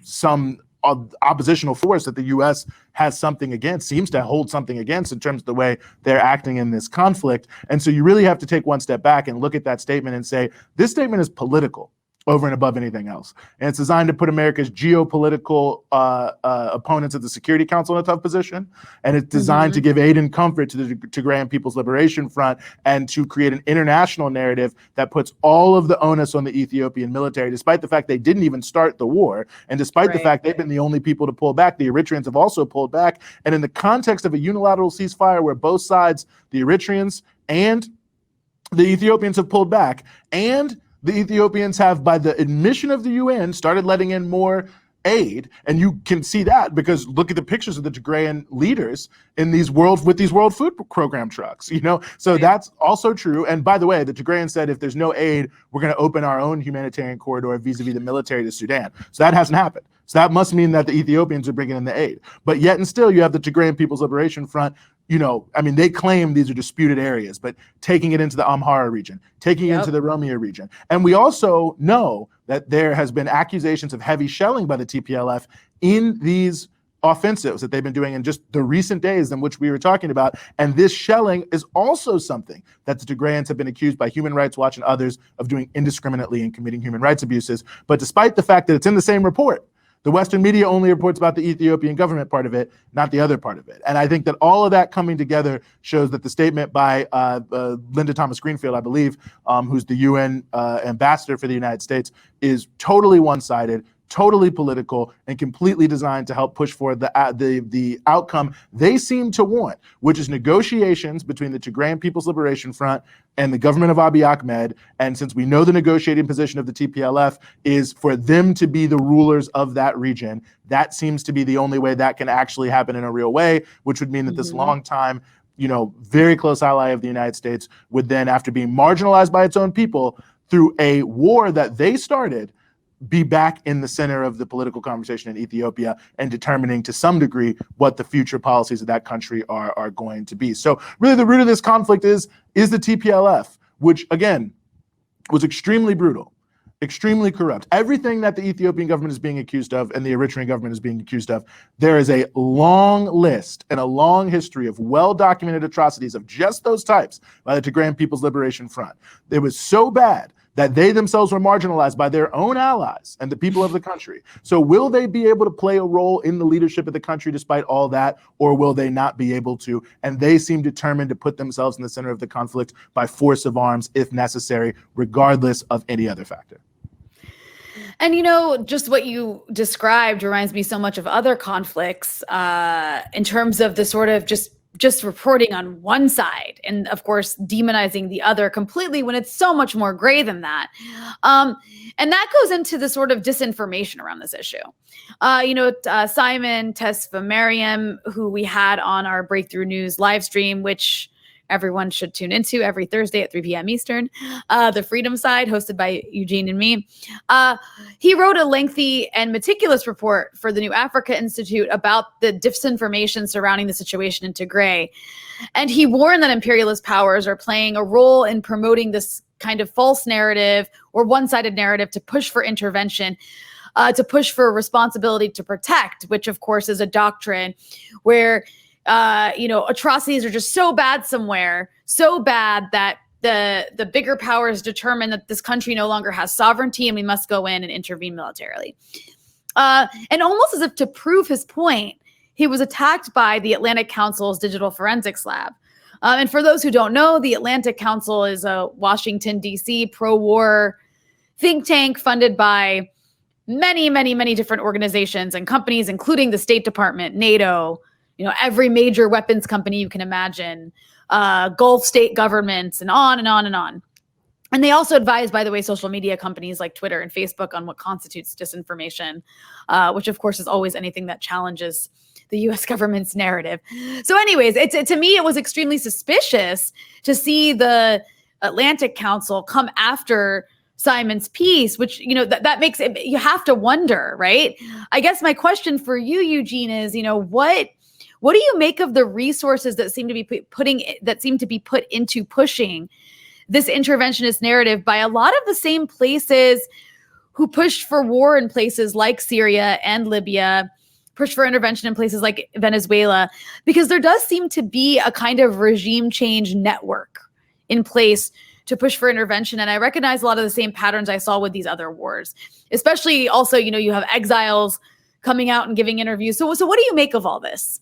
some oppositional force that the U.S. has something against, seems to hold something against in terms of the way they're acting in this conflict. And so you really have to take one step back and look at that statement and say, this statement is political over and above anything else. And it's designed to put America's geopolitical opponents at the Security Council in a tough position. And it's designed to give aid and comfort to the Tigrayan People's Liberation Front and to create an international narrative that puts all of the onus on the Ethiopian military, despite the fact they didn't even start the war. And despite the fact they've been the only people to pull back, the Eritreans have also pulled back. And in the context of a unilateral ceasefire where both sides, the Eritreans and the Ethiopians, have pulled back, and the Ethiopians have, by the admission of the UN, started letting in more aid. And you can see that because look at the pictures of the Tigrayan leaders in these World Food Program trucks, you know? So that's also true. And by the way, the Tigrayans said, if there's no aid, we're going to open our own humanitarian corridor vis-a-vis the military to Sudan. So that hasn't happened. So that must mean that the Ethiopians are bringing in the aid. But yet and still, you have the Tigrayan People's Liberation Front. You know, I mean, they claim these are disputed areas, but taking it into the Amhara region, taking it into the Oromia region. And we also know that there has been accusations of heavy shelling by the TPLF in these offensives that they've been doing in just the recent days in which we were talking about. And this shelling is also something that the Tigrayans have been accused by Human Rights Watch and others of doing indiscriminately and committing human rights abuses. But despite the fact that it's in the same report, the Western media only reports about the Ethiopian government part of it, not the other part of it. And I think that all of that coming together shows that the statement by Linda Thomas Greenfield, I believe, who's the UN ambassador for the United States, is totally one-sided, totally political, and completely designed to help push for the outcome they seem to want, which is negotiations between the Tigrayan People's Liberation Front and the government of Abiy Ahmed. And since we know the negotiating position of the TPLF is for them to be the rulers of that region, that seems to be the only way that can actually happen in a real way, which would mean that this long time, you know, very close ally of the United States would then, after being marginalized by its own people through a war that they started, be back in the center of the political conversation in Ethiopia and determining to some degree what the future policies of that country are going to be. So really the root of this conflict is the TPLF, which again was extremely brutal. Extremely corrupt. Everything that the Ethiopian government is being accused of and the Eritrean government is being accused of, there is a long list and a long history of well-documented atrocities of just those types by the Tigrayan People's Liberation Front. It was so bad that they themselves were marginalized by their own allies and the people of the country. So will they be able to play a role in the leadership of the country despite all that, or will they not be able to? And they seem determined to put themselves in the center of the conflict by force of arms if necessary, regardless of any other factor. And, you know, just what you described reminds me so much of other conflicts in terms of the sort of just reporting on one side and, of course, demonizing the other completely when it's so much more gray than that. And that goes into the sort of disinformation around this issue. Simon Tesfamariam, who we had on our Breakthrough News live stream, which everyone should tune into every Thursday at 3 p.m. Eastern, the Freedom Side, hosted by Eugene and me. He wrote a lengthy and meticulous report for the New Africa Institute about the disinformation surrounding the situation in Tigray. And he warned that imperialist powers are playing a role in promoting this kind of false narrative or one-sided narrative to push for intervention, to push for responsibility to protect, which of course is a doctrine where atrocities are just so bad somewhere, so bad that the bigger powers determine that this country no longer has sovereignty and we must go in and intervene militarily. And almost as if to prove his point, he was attacked by the Atlantic Council's Digital Forensics Lab. And for those who don't know, the Atlantic Council is a Washington, D.C. pro-war think tank funded by many, many, many different organizations and companies, including the State Department, NATO, every major weapons company you can imagine, Gulf state governments, and on and on and on. And they also advise, by the way, social media companies like Twitter and Facebook on what constitutes disinformation, which of course is always anything that challenges the U.S. government's narrative. So anyways, to me, it was extremely suspicious to see the Atlantic Council come after Simon's piece, which, that makes it, you have to wonder, right? I guess my question for you, Eugene, is, what do you make of the resources that seem to be put into pushing this interventionist narrative by a lot of the same places who pushed for war in places like Syria and Libya, pushed for intervention in places like Venezuela? Because there does seem to be a kind of regime change network in place to push for intervention. And I recognize a lot of the same patterns I saw with these other wars, especially also, you have exiles coming out and giving interviews. So what do you make of all this?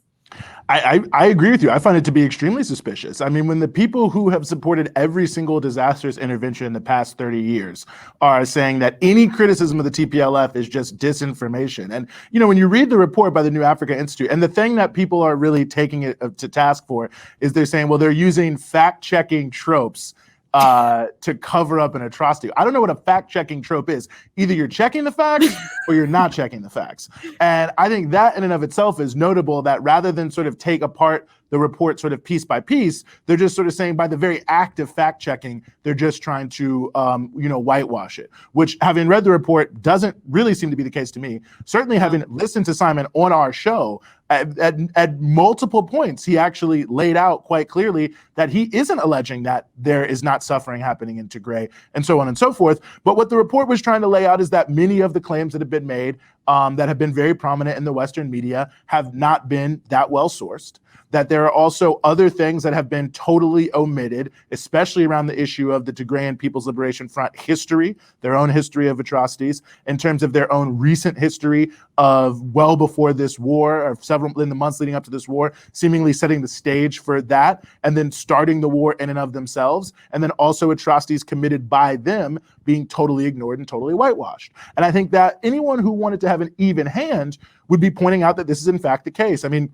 I agree with you. I find it to be extremely suspicious. I mean, when the people who have supported every single disastrous intervention in the past 30 years are saying that any criticism of the TPLF is just disinformation. And, when you read the report by the New Africa Institute, and the thing that people are really taking it to task for is they're saying, well, they're using fact-checking tropes to cover up an atrocity. I don't know what a fact-checking trope is. Either you're checking the facts or you're not checking the facts. And I think that in and of itself is notable, that rather than sort of take apart the report sort of piece by piece, they're just sort of saying by the very act of fact-checking, they're just trying to, whitewash it, which, having read the report, doesn't really seem to be the case to me. Certainly having listened to Simon on our show, at multiple points, he actually laid out quite clearly that he isn't alleging that there is not suffering happening in Tigray and so on and so forth. But what the report was trying to lay out is that many of the claims that have been made that have been very prominent in the Western media have not been that well sourced, that there are also other things that have been totally omitted, especially around the issue of the Tigrayan People's Liberation Front history, their own history of atrocities, in terms of their own recent history of well before this war, or several in the months leading up to this war, seemingly setting the stage for that, and then starting the war in and of themselves, and then also atrocities committed by them being totally ignored and totally whitewashed. And I think that anyone who wanted to have an even hand would be pointing out that this is in fact the case. I mean,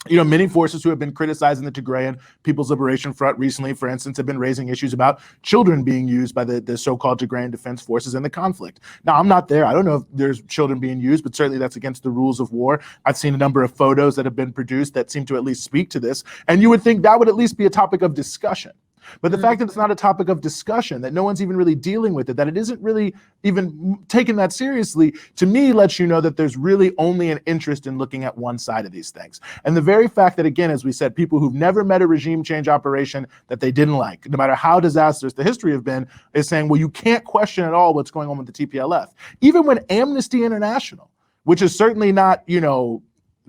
many forces who have been criticizing the Tigrayan People's Liberation Front recently, for instance, have been raising issues about children being used by the so-called Tigrayan Defense Forces in the conflict. Now, I'm not there. I don't know if there's children being used, but certainly that's against the rules of war. I've seen a number of photos that have been produced that seem to at least speak to this. And you would think that would at least be a topic of discussion. But the fact that it's not a topic of discussion, that no one's even really dealing with it, that it isn't really even taken that seriously, to me lets you know that there's really only an interest in looking at one side of these things. And the very fact that, again, as we said, people who've never met a regime change operation that they didn't like, no matter how disastrous the history have been, is saying, well, you can't question at all what's going on with the TPLF. Even when Amnesty International, which is certainly not,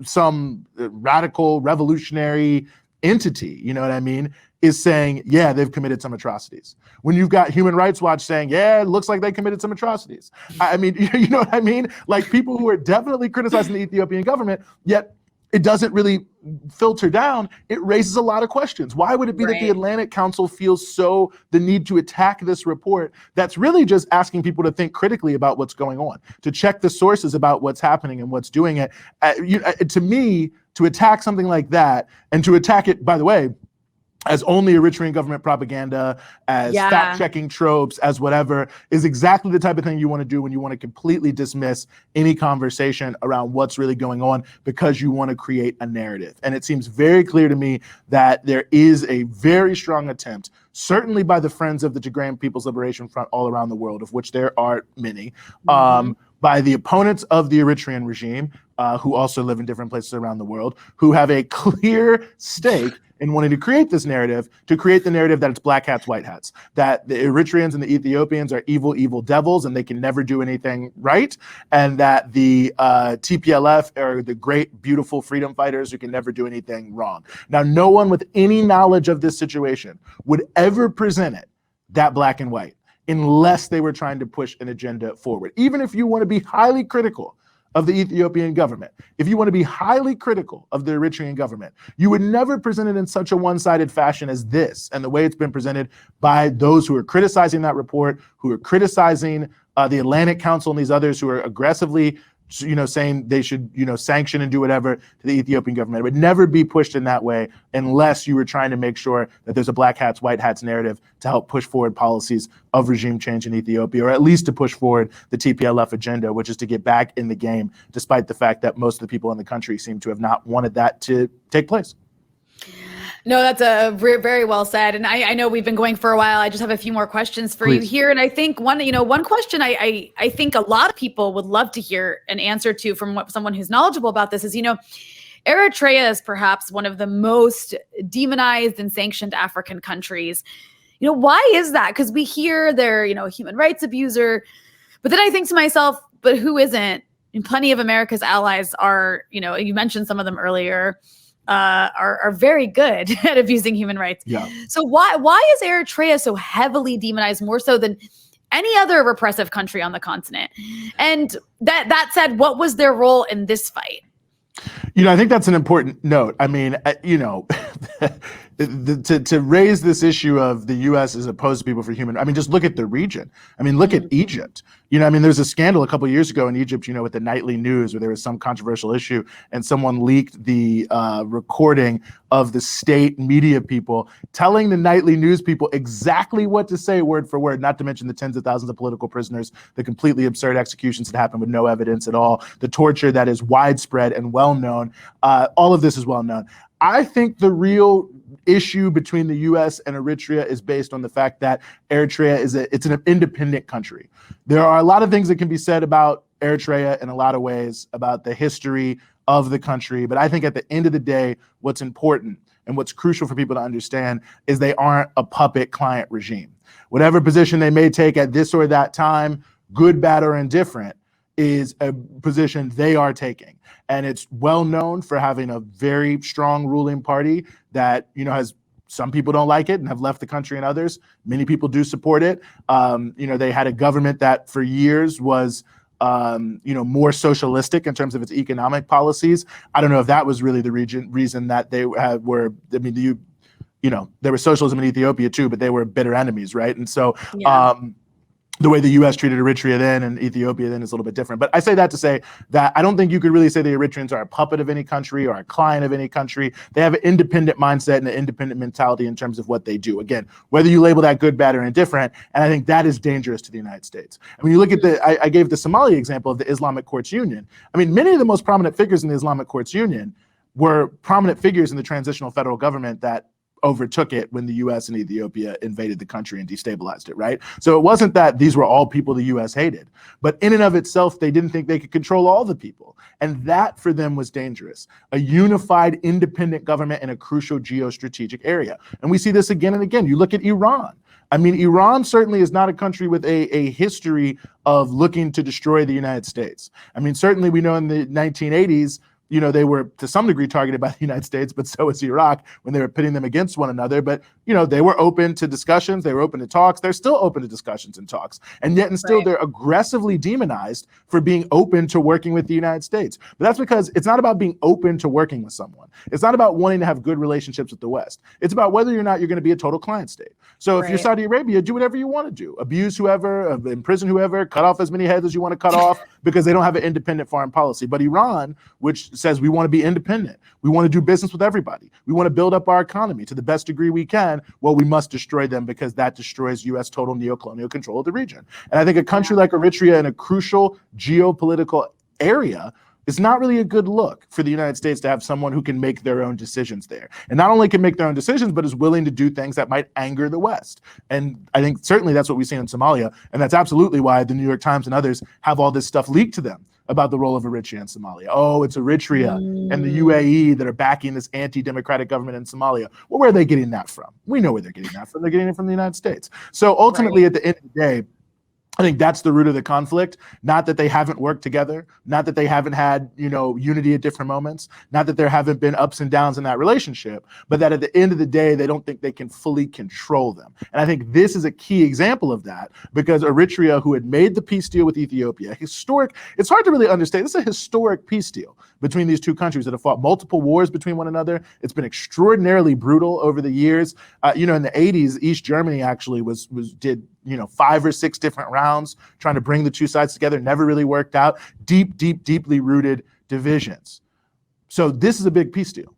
some radical revolutionary entity, you know what I mean, is saying, yeah, they've committed some atrocities. When you've got Human Rights Watch saying, yeah, it looks like they committed some atrocities. I mean, you know what I mean? Like, people who are definitely criticizing the Ethiopian government, yet it doesn't really filter down. It raises a lot of questions. Why would it be that the Atlantic Council feels the need to attack this report that's really just asking people to think critically about what's going on, to check the sources about what's happening and what's doing it? To me, to attack something like that, and to attack it, by the way, as only Eritrean government propaganda, as fact-checking tropes, as whatever, is exactly the type of thing you want to do when you want to completely dismiss any conversation around what's really going on because you want to create a narrative. And it seems very clear to me that there is a very strong attempt, certainly by the Friends of the Tigrayan People's Liberation Front all around the world, of which there are many, by the opponents of the Eritrean regime, who also live in different places around the world, who have a clear stake in wanting to create this narrative, to create the narrative that it's black hats, white hats, that the Eritreans and the Ethiopians are evil, evil devils, and they can never do anything right, and that the TPLF are the great, beautiful freedom fighters who can never do anything wrong. Now, no one with any knowledge of this situation would ever present it that black and white, unless they were trying to push an agenda forward. Even if you want to be highly critical of the Ethiopian government, if you want to be highly critical of the Eritrean government, you would never present it in such a one-sided fashion as this, and the way it's been presented by those who are criticizing that report, who are criticizing the Atlantic Council and these others who are aggressively saying they should, sanction and do whatever to the Ethiopian government. It would never be pushed in that way unless you were trying to make sure that there's a black hats, white hats narrative to help push forward policies of regime change in Ethiopia, or at least to push forward the TPLF agenda, which is to get back in the game, despite the fact that most of the people in the country seem to have not wanted that to take place. No, that's very well said. And I know we've been going for a while. I just have a few more questions for you here. And I think one question I think a lot of people would love to hear an answer to from someone who's knowledgeable about this is, Eritrea is perhaps one of the most demonized and sanctioned African countries. Why is that? Because we hear they're, a human rights abuser, but then I think to myself, but who isn't? And plenty of America's allies are, you mentioned some of them earlier, are very good at abusing human rights. Yeah. So why is Eritrea so heavily demonized, more so than any other repressive country on the continent? And that said, what was their role in this fight? I think that's an important note. I mean, to raise this issue of the U.S. as opposed to people for human, just look at the region. Look at Egypt. There's a scandal a couple of years ago in Egypt, with the nightly news where there was some controversial issue and someone leaked the recording of the state media people telling the nightly news people exactly what to say word for word, not to mention the tens of thousands of political prisoners, the completely absurd executions that happened with no evidence at all, the torture that is widespread and well known. All of this is well known. I think the real issue between the U.S. and Eritrea is based on the fact that Eritrea it's an independent country. There are a lot of things that can be said about Eritrea in a lot of ways, about the history of the country. But I think at the end of the day, what's important and what's crucial for people to understand is they aren't a puppet client regime. Whatever position they may take at this or that time, good, bad, or indifferent, is a position they are taking. And it's well known for having a very strong ruling party that, has some people don't like it and have left the country, and others, many people do support it. They had a government that for years was, more socialistic in terms of its economic policies. I don't know if that was really the reason that they were, there was socialism in Ethiopia too, but they were bitter enemies, right? And so, the way the U.S. treated Eritrea then and Ethiopia then is a little bit different. But I say that to say that I don't think you could really say the Eritreans are a puppet of any country or a client of any country. They have an independent mindset and an independent mentality in terms of what they do. Again, whether you label that good, bad, or indifferent, and I think that is dangerous to the United States. I mean, you look at I gave the Somali example of the Islamic Courts Union. Many of the most prominent figures in the Islamic Courts Union were prominent figures in the transitional federal government that overtook it when the US and Ethiopia invaded the country and destabilized it, right? So it wasn't that these were all people the US hated, but in and of itself, they didn't think they could control all the people. And that for them was dangerous. A unified, independent government in a crucial geostrategic area. And we see this again and again. You look at Iran. I mean, Iran certainly is not a country with a history of looking to destroy the United States. I mean, certainly we know in the 1980s, you know, they were to some degree targeted by the United States, but so was Iraq when they were pitting them against one another. But, you know, they were open to discussions. They were open to talks. They're still open to discussions and talks. And yet and still they're aggressively demonized for being open to working with the United States. But that's because it's not about being open to working with someone. It's not about wanting to have good relationships with the West. It's about whether or not you're going to be a total client state. So if you're Saudi Arabia, do whatever you want to do. Abuse whoever, imprison whoever, cut off as many heads as you want to cut off because they don't have an independent foreign policy. But Iran, which says we want to be independent, we want to do business with everybody, we want to build up our economy to the best degree we can, well, we must destroy them because that destroys U.S. total neocolonial control of the region. And I think a country like Eritrea in a crucial geopolitical area, it's not really a good look for the United States to have someone who can make their own decisions there. And not only can make their own decisions, but is willing to do things that might anger the West. And I think certainly that's what we see in Somalia. And that's absolutely why the New York Times and others have all this stuff leaked to them about the role of Eritrea in Somalia. Oh, it's Eritrea and the UAE that are backing this anti-democratic government in Somalia. Well, where are they getting that from? We know where they're getting that from. They're getting it from the United States. So ultimately, at the end of the day, I think that's the root of the conflict. Not that they haven't worked together, not that they haven't had, you know, unity at different moments, not that there haven't been ups and downs in that relationship, but that at the end of the day, they don't think they can fully control them. And I think this is a key example of that because Eritrea, who had made the peace deal with Ethiopia, historic, it's hard to really understand. This is a historic peace deal between these two countries that have fought multiple wars between one another. It's been extraordinarily brutal over the years. You know, in the 80s, East Germany actually did 5 or 6 different rounds trying to bring the two sides together. Never really worked out. Deeply rooted divisions. So this is a big peace deal.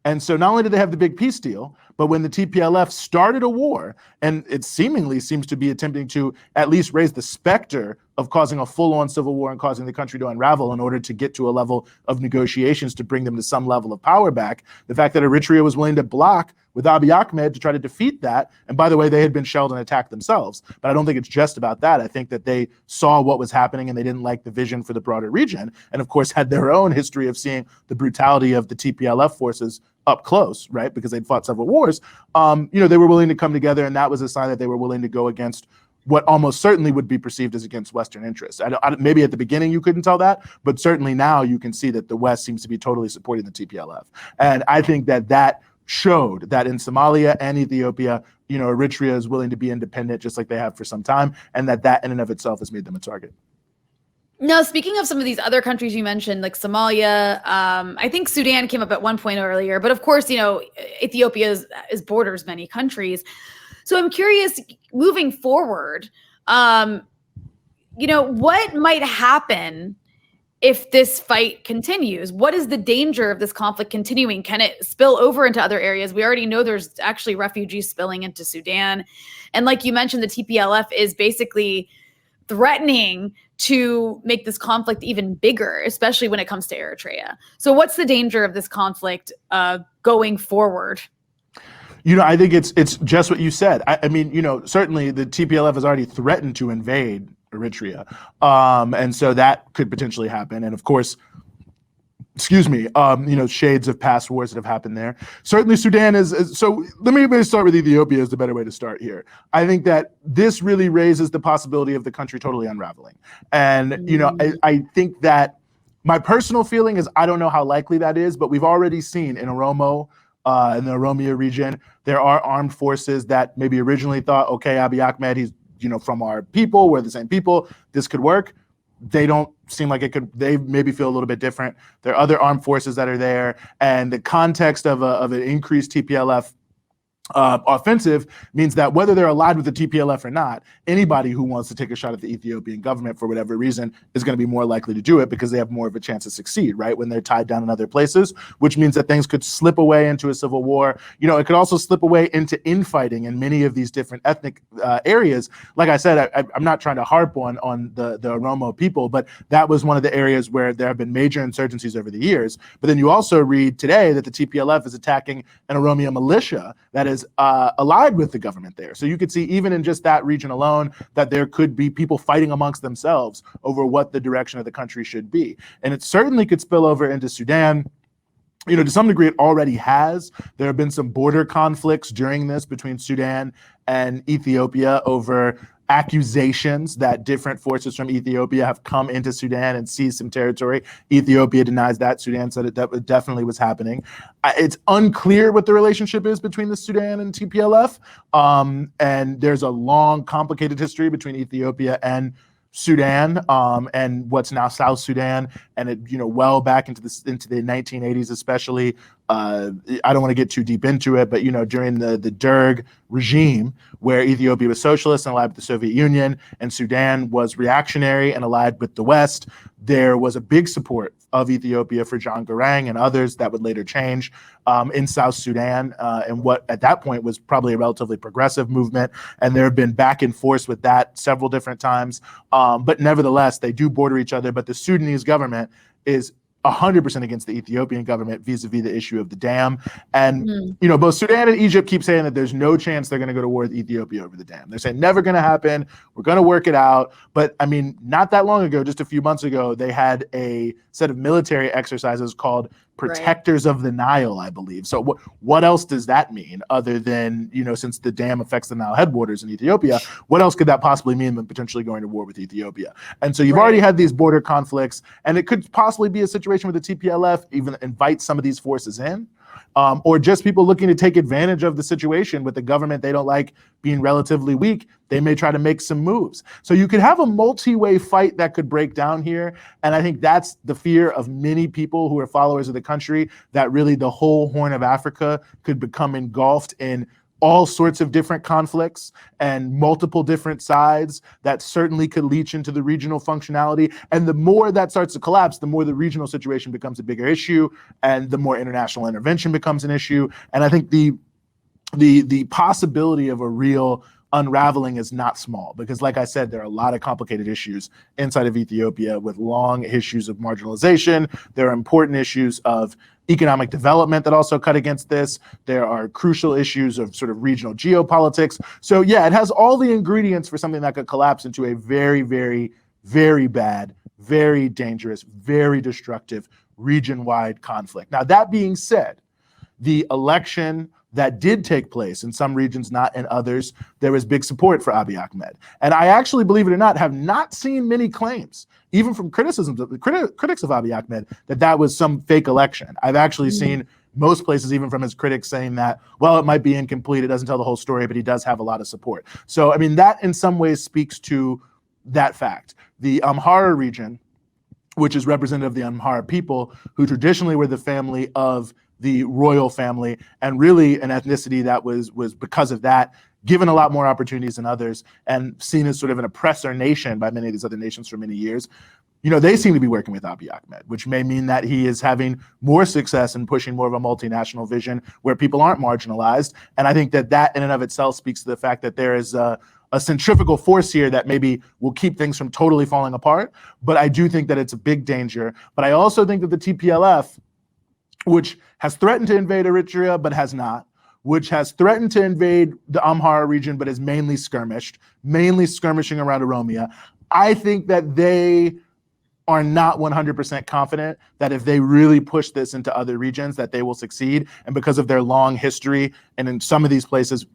And so not only did they have the big peace deal, but when the TPLF started a war, and it seemingly seems to be attempting to at least raise the specter of causing a full-on civil war and causing the country to unravel in order to get to a level of negotiations to bring them to some level of power back, the fact that Eritrea was willing to block with Abiy Ahmed to try to defeat that, and by the way, they had been shelled and attacked themselves, but I don't think it's just about that. I think that they saw what was happening and they didn't like the vision for the broader region, and of course had their own history of seeing the brutality of the TPLF forces up close, right? Because they'd fought several wars. They were willing to come together, and that was a sign that they were willing to go against what almost certainly would be perceived as against Western interests. Maybe at the beginning you couldn't tell that, but certainly now you can see that the West seems to be totally supporting the TPLF. And I think that showed that in Somalia and Ethiopia, Eritrea is willing to be independent just like they have for some time, and that in and of itself has made them a target. Now, speaking of some of these other countries you mentioned, like Somalia, I think Sudan came up at one point earlier, but of course, Ethiopia is borders many countries. So I'm curious, moving forward, what might happen if this fight continues? What is the danger of this conflict continuing? Can it spill over into other areas? We already know there's actually refugees spilling into Sudan. And like you mentioned, the TPLF is basically threatening to make this conflict even bigger, especially when it comes to Eritrea. So what's the danger of this conflict going forward? I think it's just what you said. I mean, certainly the TPLF has already threatened to invade Eritrea. And so that could potentially happen. And of course, shades of past wars that have happened there. Certainly Sudan is so let me start with Ethiopia is the better way to start here. I think that this really raises the possibility of the country totally unraveling. And, I think that my personal feeling is I don't know how likely that is, but we've already seen in Oromo, in the Oromia region, there are armed forces that maybe originally thought, okay, Abiy Ahmed, he's, from our people, we're the same people, this could work. They don't seem like it could, they maybe feel a little bit different. There are other armed forces that are there, and the context of an increased TPLF offensive means that whether they're allied with the TPLF or not, anybody who wants to take a shot at the Ethiopian government for whatever reason is going to be more likely to do it because they have more of a chance to succeed, right? When they're tied down in other places, which means that things could slip away into a civil war. You know, it could also slip away into infighting in many of these different ethnic areas. Like I said, I'm not trying to harp on the Oromo people, but that was one of the areas where there have been major insurgencies over the years. But then you also read today that the TPLF is attacking an Oromo militia that is allied with the government there. So you could see even in just that region alone that there could be people fighting amongst themselves over what the direction of the country should be. And it certainly could spill over into Sudan. You know, to some degree, it already has. There have been some border conflicts during this between Sudan and Ethiopia over accusations that different forces from Ethiopia have come into Sudan and seized some territory. Ethiopia denies that. Sudan said it definitely was happening. It's unclear what the relationship is between the Sudan and TPLF. And there's a long, complicated history between Ethiopia and Sudan and what's now South Sudan, and it, you know, well back into the 1980s, especially. I don't want to get too deep into it, but you know, during the Derg regime, where Ethiopia was socialist and allied with the Soviet Union, and Sudan was reactionary and allied with the West, there was a big support of Ethiopia for John Garang and others that would later change in South Sudan, and what at that point was probably a relatively progressive movement. And there have been back and forth with that several different times. But nevertheless, they do border each other. But the Sudanese government is 100% against the Ethiopian government vis-a-vis the issue of the dam. And, you know, both Sudan and Egypt keep saying that there's no chance they're going to go to war with Ethiopia over the dam. They're saying never going to happen. We're going to work it out. But I mean, not that long ago, just a few months ago, they had a set of military exercises called Protectors of the Nile, I believe. So what else does that mean other than, you know, since the dam affects the Nile headwaters in Ethiopia, what else could that possibly mean than potentially going to war with Ethiopia? And so you've already had these border conflicts, and it could possibly be a situation where the TPLF even invites some of these forces in, or just people looking to take advantage of the situation with the government they don't like being relatively weak. They may try to make some moves. So you could have a multi-way fight that could break down here. And I think that's the fear of many people who are followers of the country, that really the whole Horn of Africa could become engulfed in all sorts of different conflicts and multiple different sides that certainly could leach into the regional functionality. And the more that starts to collapse, the more the regional situation becomes a bigger issue, and the more international intervention becomes an issue. And I think the possibility of a real unraveling is not small, because like I said, there are a lot of complicated issues inside of Ethiopia with long issues of marginalization. There are important issues of economic development that also cut against this. There are crucial issues of sort of regional geopolitics. So yeah, it has all the ingredients for something that could collapse into a very, very, very bad, very dangerous, very destructive region-wide conflict. Now, that being said, the election that did take place in some regions, not in others, there was big support for Abiy Ahmed. And I actually, believe it or not, have not seen many claims, even from critics of Abiy Ahmed, that that was some fake election. I've actually seen most places, even from his critics, saying that, well, it might be incomplete, it doesn't tell the whole story, but he does have a lot of support. So, I mean, that in some ways speaks to that fact. The Amhara region, which is representative of the Amhara people, who traditionally were the family of the royal family, and really an ethnicity that was because of that given a lot more opportunities than others, and seen as sort of an oppressor nation by many of these other nations for many years. You know, they seem to be working with Abiy Ahmed, which may mean that he is having more success in pushing more of a multinational vision where people aren't marginalized. And I think that that in and of itself speaks to the fact that there is a centrifugal force here that maybe will keep things from totally falling apart. But I do think that it's a big danger. But I also think that the TPLF, which has threatened to invade Eritrea but has not, which has threatened to invade the Amhara region but is mainly skirmishing around Oromia, I think that they are not 100% confident that if they really push this into other regions that they will succeed. And because of their long history, and in some of these places,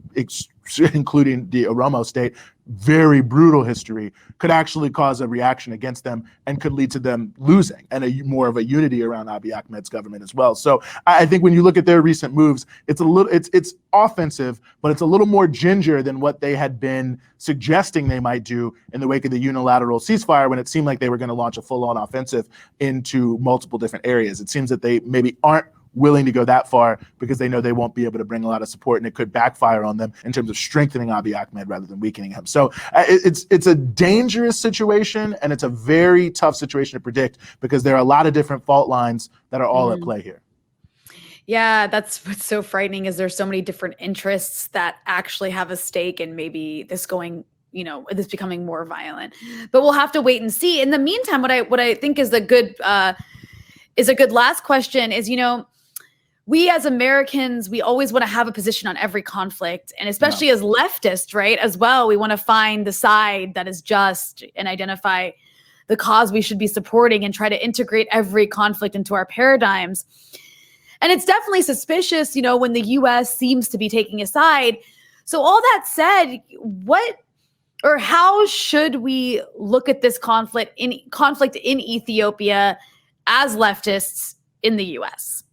including the Oromo state, very brutal history, could actually cause a reaction against them and could lead to them losing and more of a unity around Abiy Ahmed's government as well. So I think when you look at their recent moves, it's offensive, but it's a little more ginger than what they had been suggesting they might do in the wake of the unilateral ceasefire, when it seemed like they were going to launch a full-on offensive into multiple different areas. It seems that they maybe aren't willing to go that far because they know they won't be able to bring a lot of support, and it could backfire on them in terms of strengthening Abiy Ahmed rather than weakening him. So it's a dangerous situation, and it's a very tough situation to predict because there are a lot of different fault lines that are all at play here. Yeah, that's what's so frightening is there's so many different interests that actually have a stake in maybe this going, this becoming more violent. But we'll have to wait and see. In the meantime, what I think is a good last question is, we as Americans, we always want to have a position on every conflict, and especially as leftists, right? As well, we want to find the side that is just and identify the cause we should be supporting and try to integrate every conflict into our paradigms. And it's definitely suspicious, when the U.S. seems to be taking a side. So all that said, how should we look at this conflict in Ethiopia as leftists in the U.S.?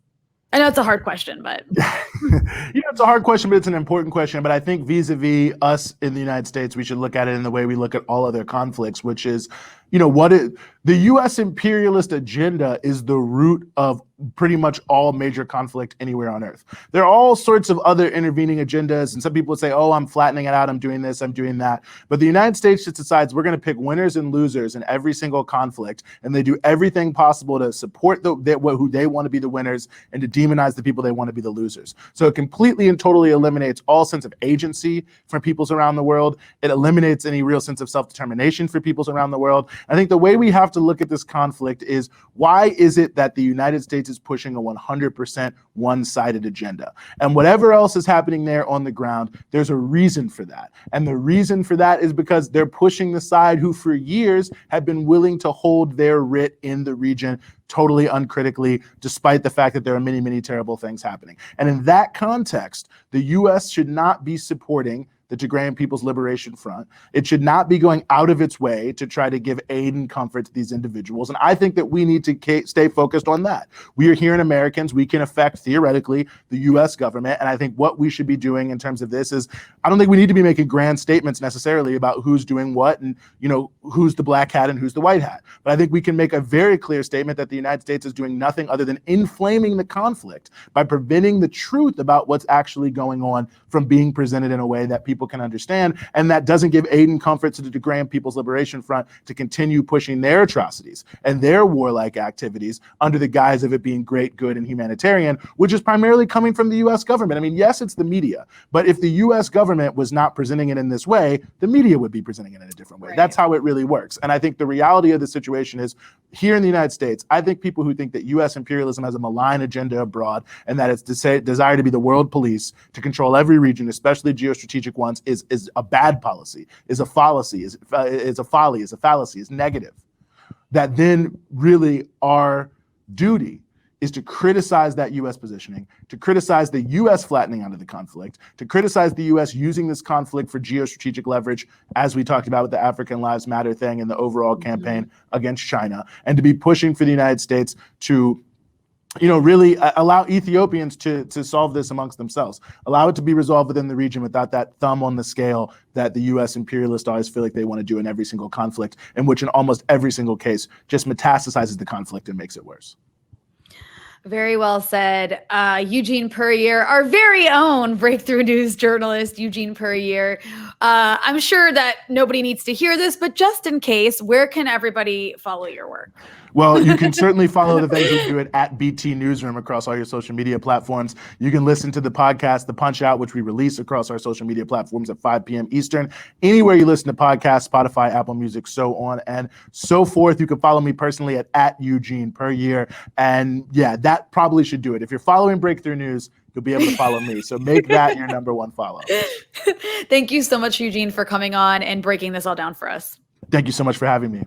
I know it's a hard question, but it's a hard question, but it's an important question. But I think vis-a-vis us in the United States, we should look at it in the way we look at all other conflicts, which is, the U.S. imperialist agenda is the root of pretty much all major conflict anywhere on earth. There are all sorts of other intervening agendas, and some people would say, oh, I'm flattening it out, I'm doing this, I'm doing that. But the United States just decides we're going to pick winners and losers in every single conflict, and they do everything possible to support who they want to be the winners and to demonize the people they want to be the losers. So it completely and totally eliminates all sense of agency from peoples around the world. It eliminates any real sense of self-determination for peoples around the world. I think the way we have to look at this conflict is, why is it that the United States is pushing a 100% one-sided agenda? And whatever else is happening there on the ground, there's a reason for that. And the reason for that is because they're pushing the side who for years have been willing to hold their writ in the region totally uncritically, despite the fact that there are many, many terrible things happening. And in that context, the U.S. should not be supporting the Tigrayan People's Liberation Front. It should not be going out of its way to try to give aid and comfort to these individuals. And I think that we need to stay focused on that. We are here in Americans. We can affect, theoretically, the U.S. government. And I think what we should be doing in terms of this is, I don't think we need to be making grand statements necessarily about who's doing what and, who's the black hat and who's the white hat. But I think we can make a very clear statement that the United States is doing nothing other than inflaming the conflict by preventing the truth about what's actually going on from being presented in a way that people can understand, and that doesn't give aid and comfort to the Tigrayan People's Liberation Front to continue pushing their atrocities and their warlike activities under the guise of it being great, good, and humanitarian, which is primarily coming from the U.S. government. I mean, yes, it's the media, but if the U.S. government was not presenting it in this way, the media would be presenting it in a different way. Right. That's how it really works. And I think the reality of the situation is, here in the United States, I think people who think that U.S. imperialism has a malign agenda abroad and that it's desire to be the world police to control every region, especially geostrategic ones, is a bad policy, is a fallacy, is a folly, is a fallacy, is negative. That then really our duty is to criticize that U.S. positioning, to criticize the U.S. flattening out of the conflict, to criticize the U.S. using this conflict for geostrategic leverage, as we talked about with the African Lives Matter thing and the overall campaign against China, and to be pushing for the United States to really allow Ethiopians to solve this amongst themselves, allow it to be resolved within the region without that thumb on the scale that the U.S. imperialists always feel like they want to do in every single conflict, in which in almost every single case just metastasizes the conflict and makes it worse. Very well said. Eugene Puryear, our very own breakthrough news journalist, Eugene Puryear. I'm sure that nobody needs to hear this, but just in case, where can everybody follow your work? Well, you can certainly follow the things we do at BT Newsroom across all your social media platforms. You can listen to the podcast, The Punch Out, which we release across our social media platforms at 5 p.m. Eastern. Anywhere you listen to podcasts, Spotify, Apple Music, so on and so forth. You can follow me personally at Eugene Puryear. And yeah, that probably should do it. If you're following Breakthrough News, you'll be able to follow me. So make that your number one follow. Thank you so much, Eugene, for coming on and breaking this all down for us. Thank you so much for having me.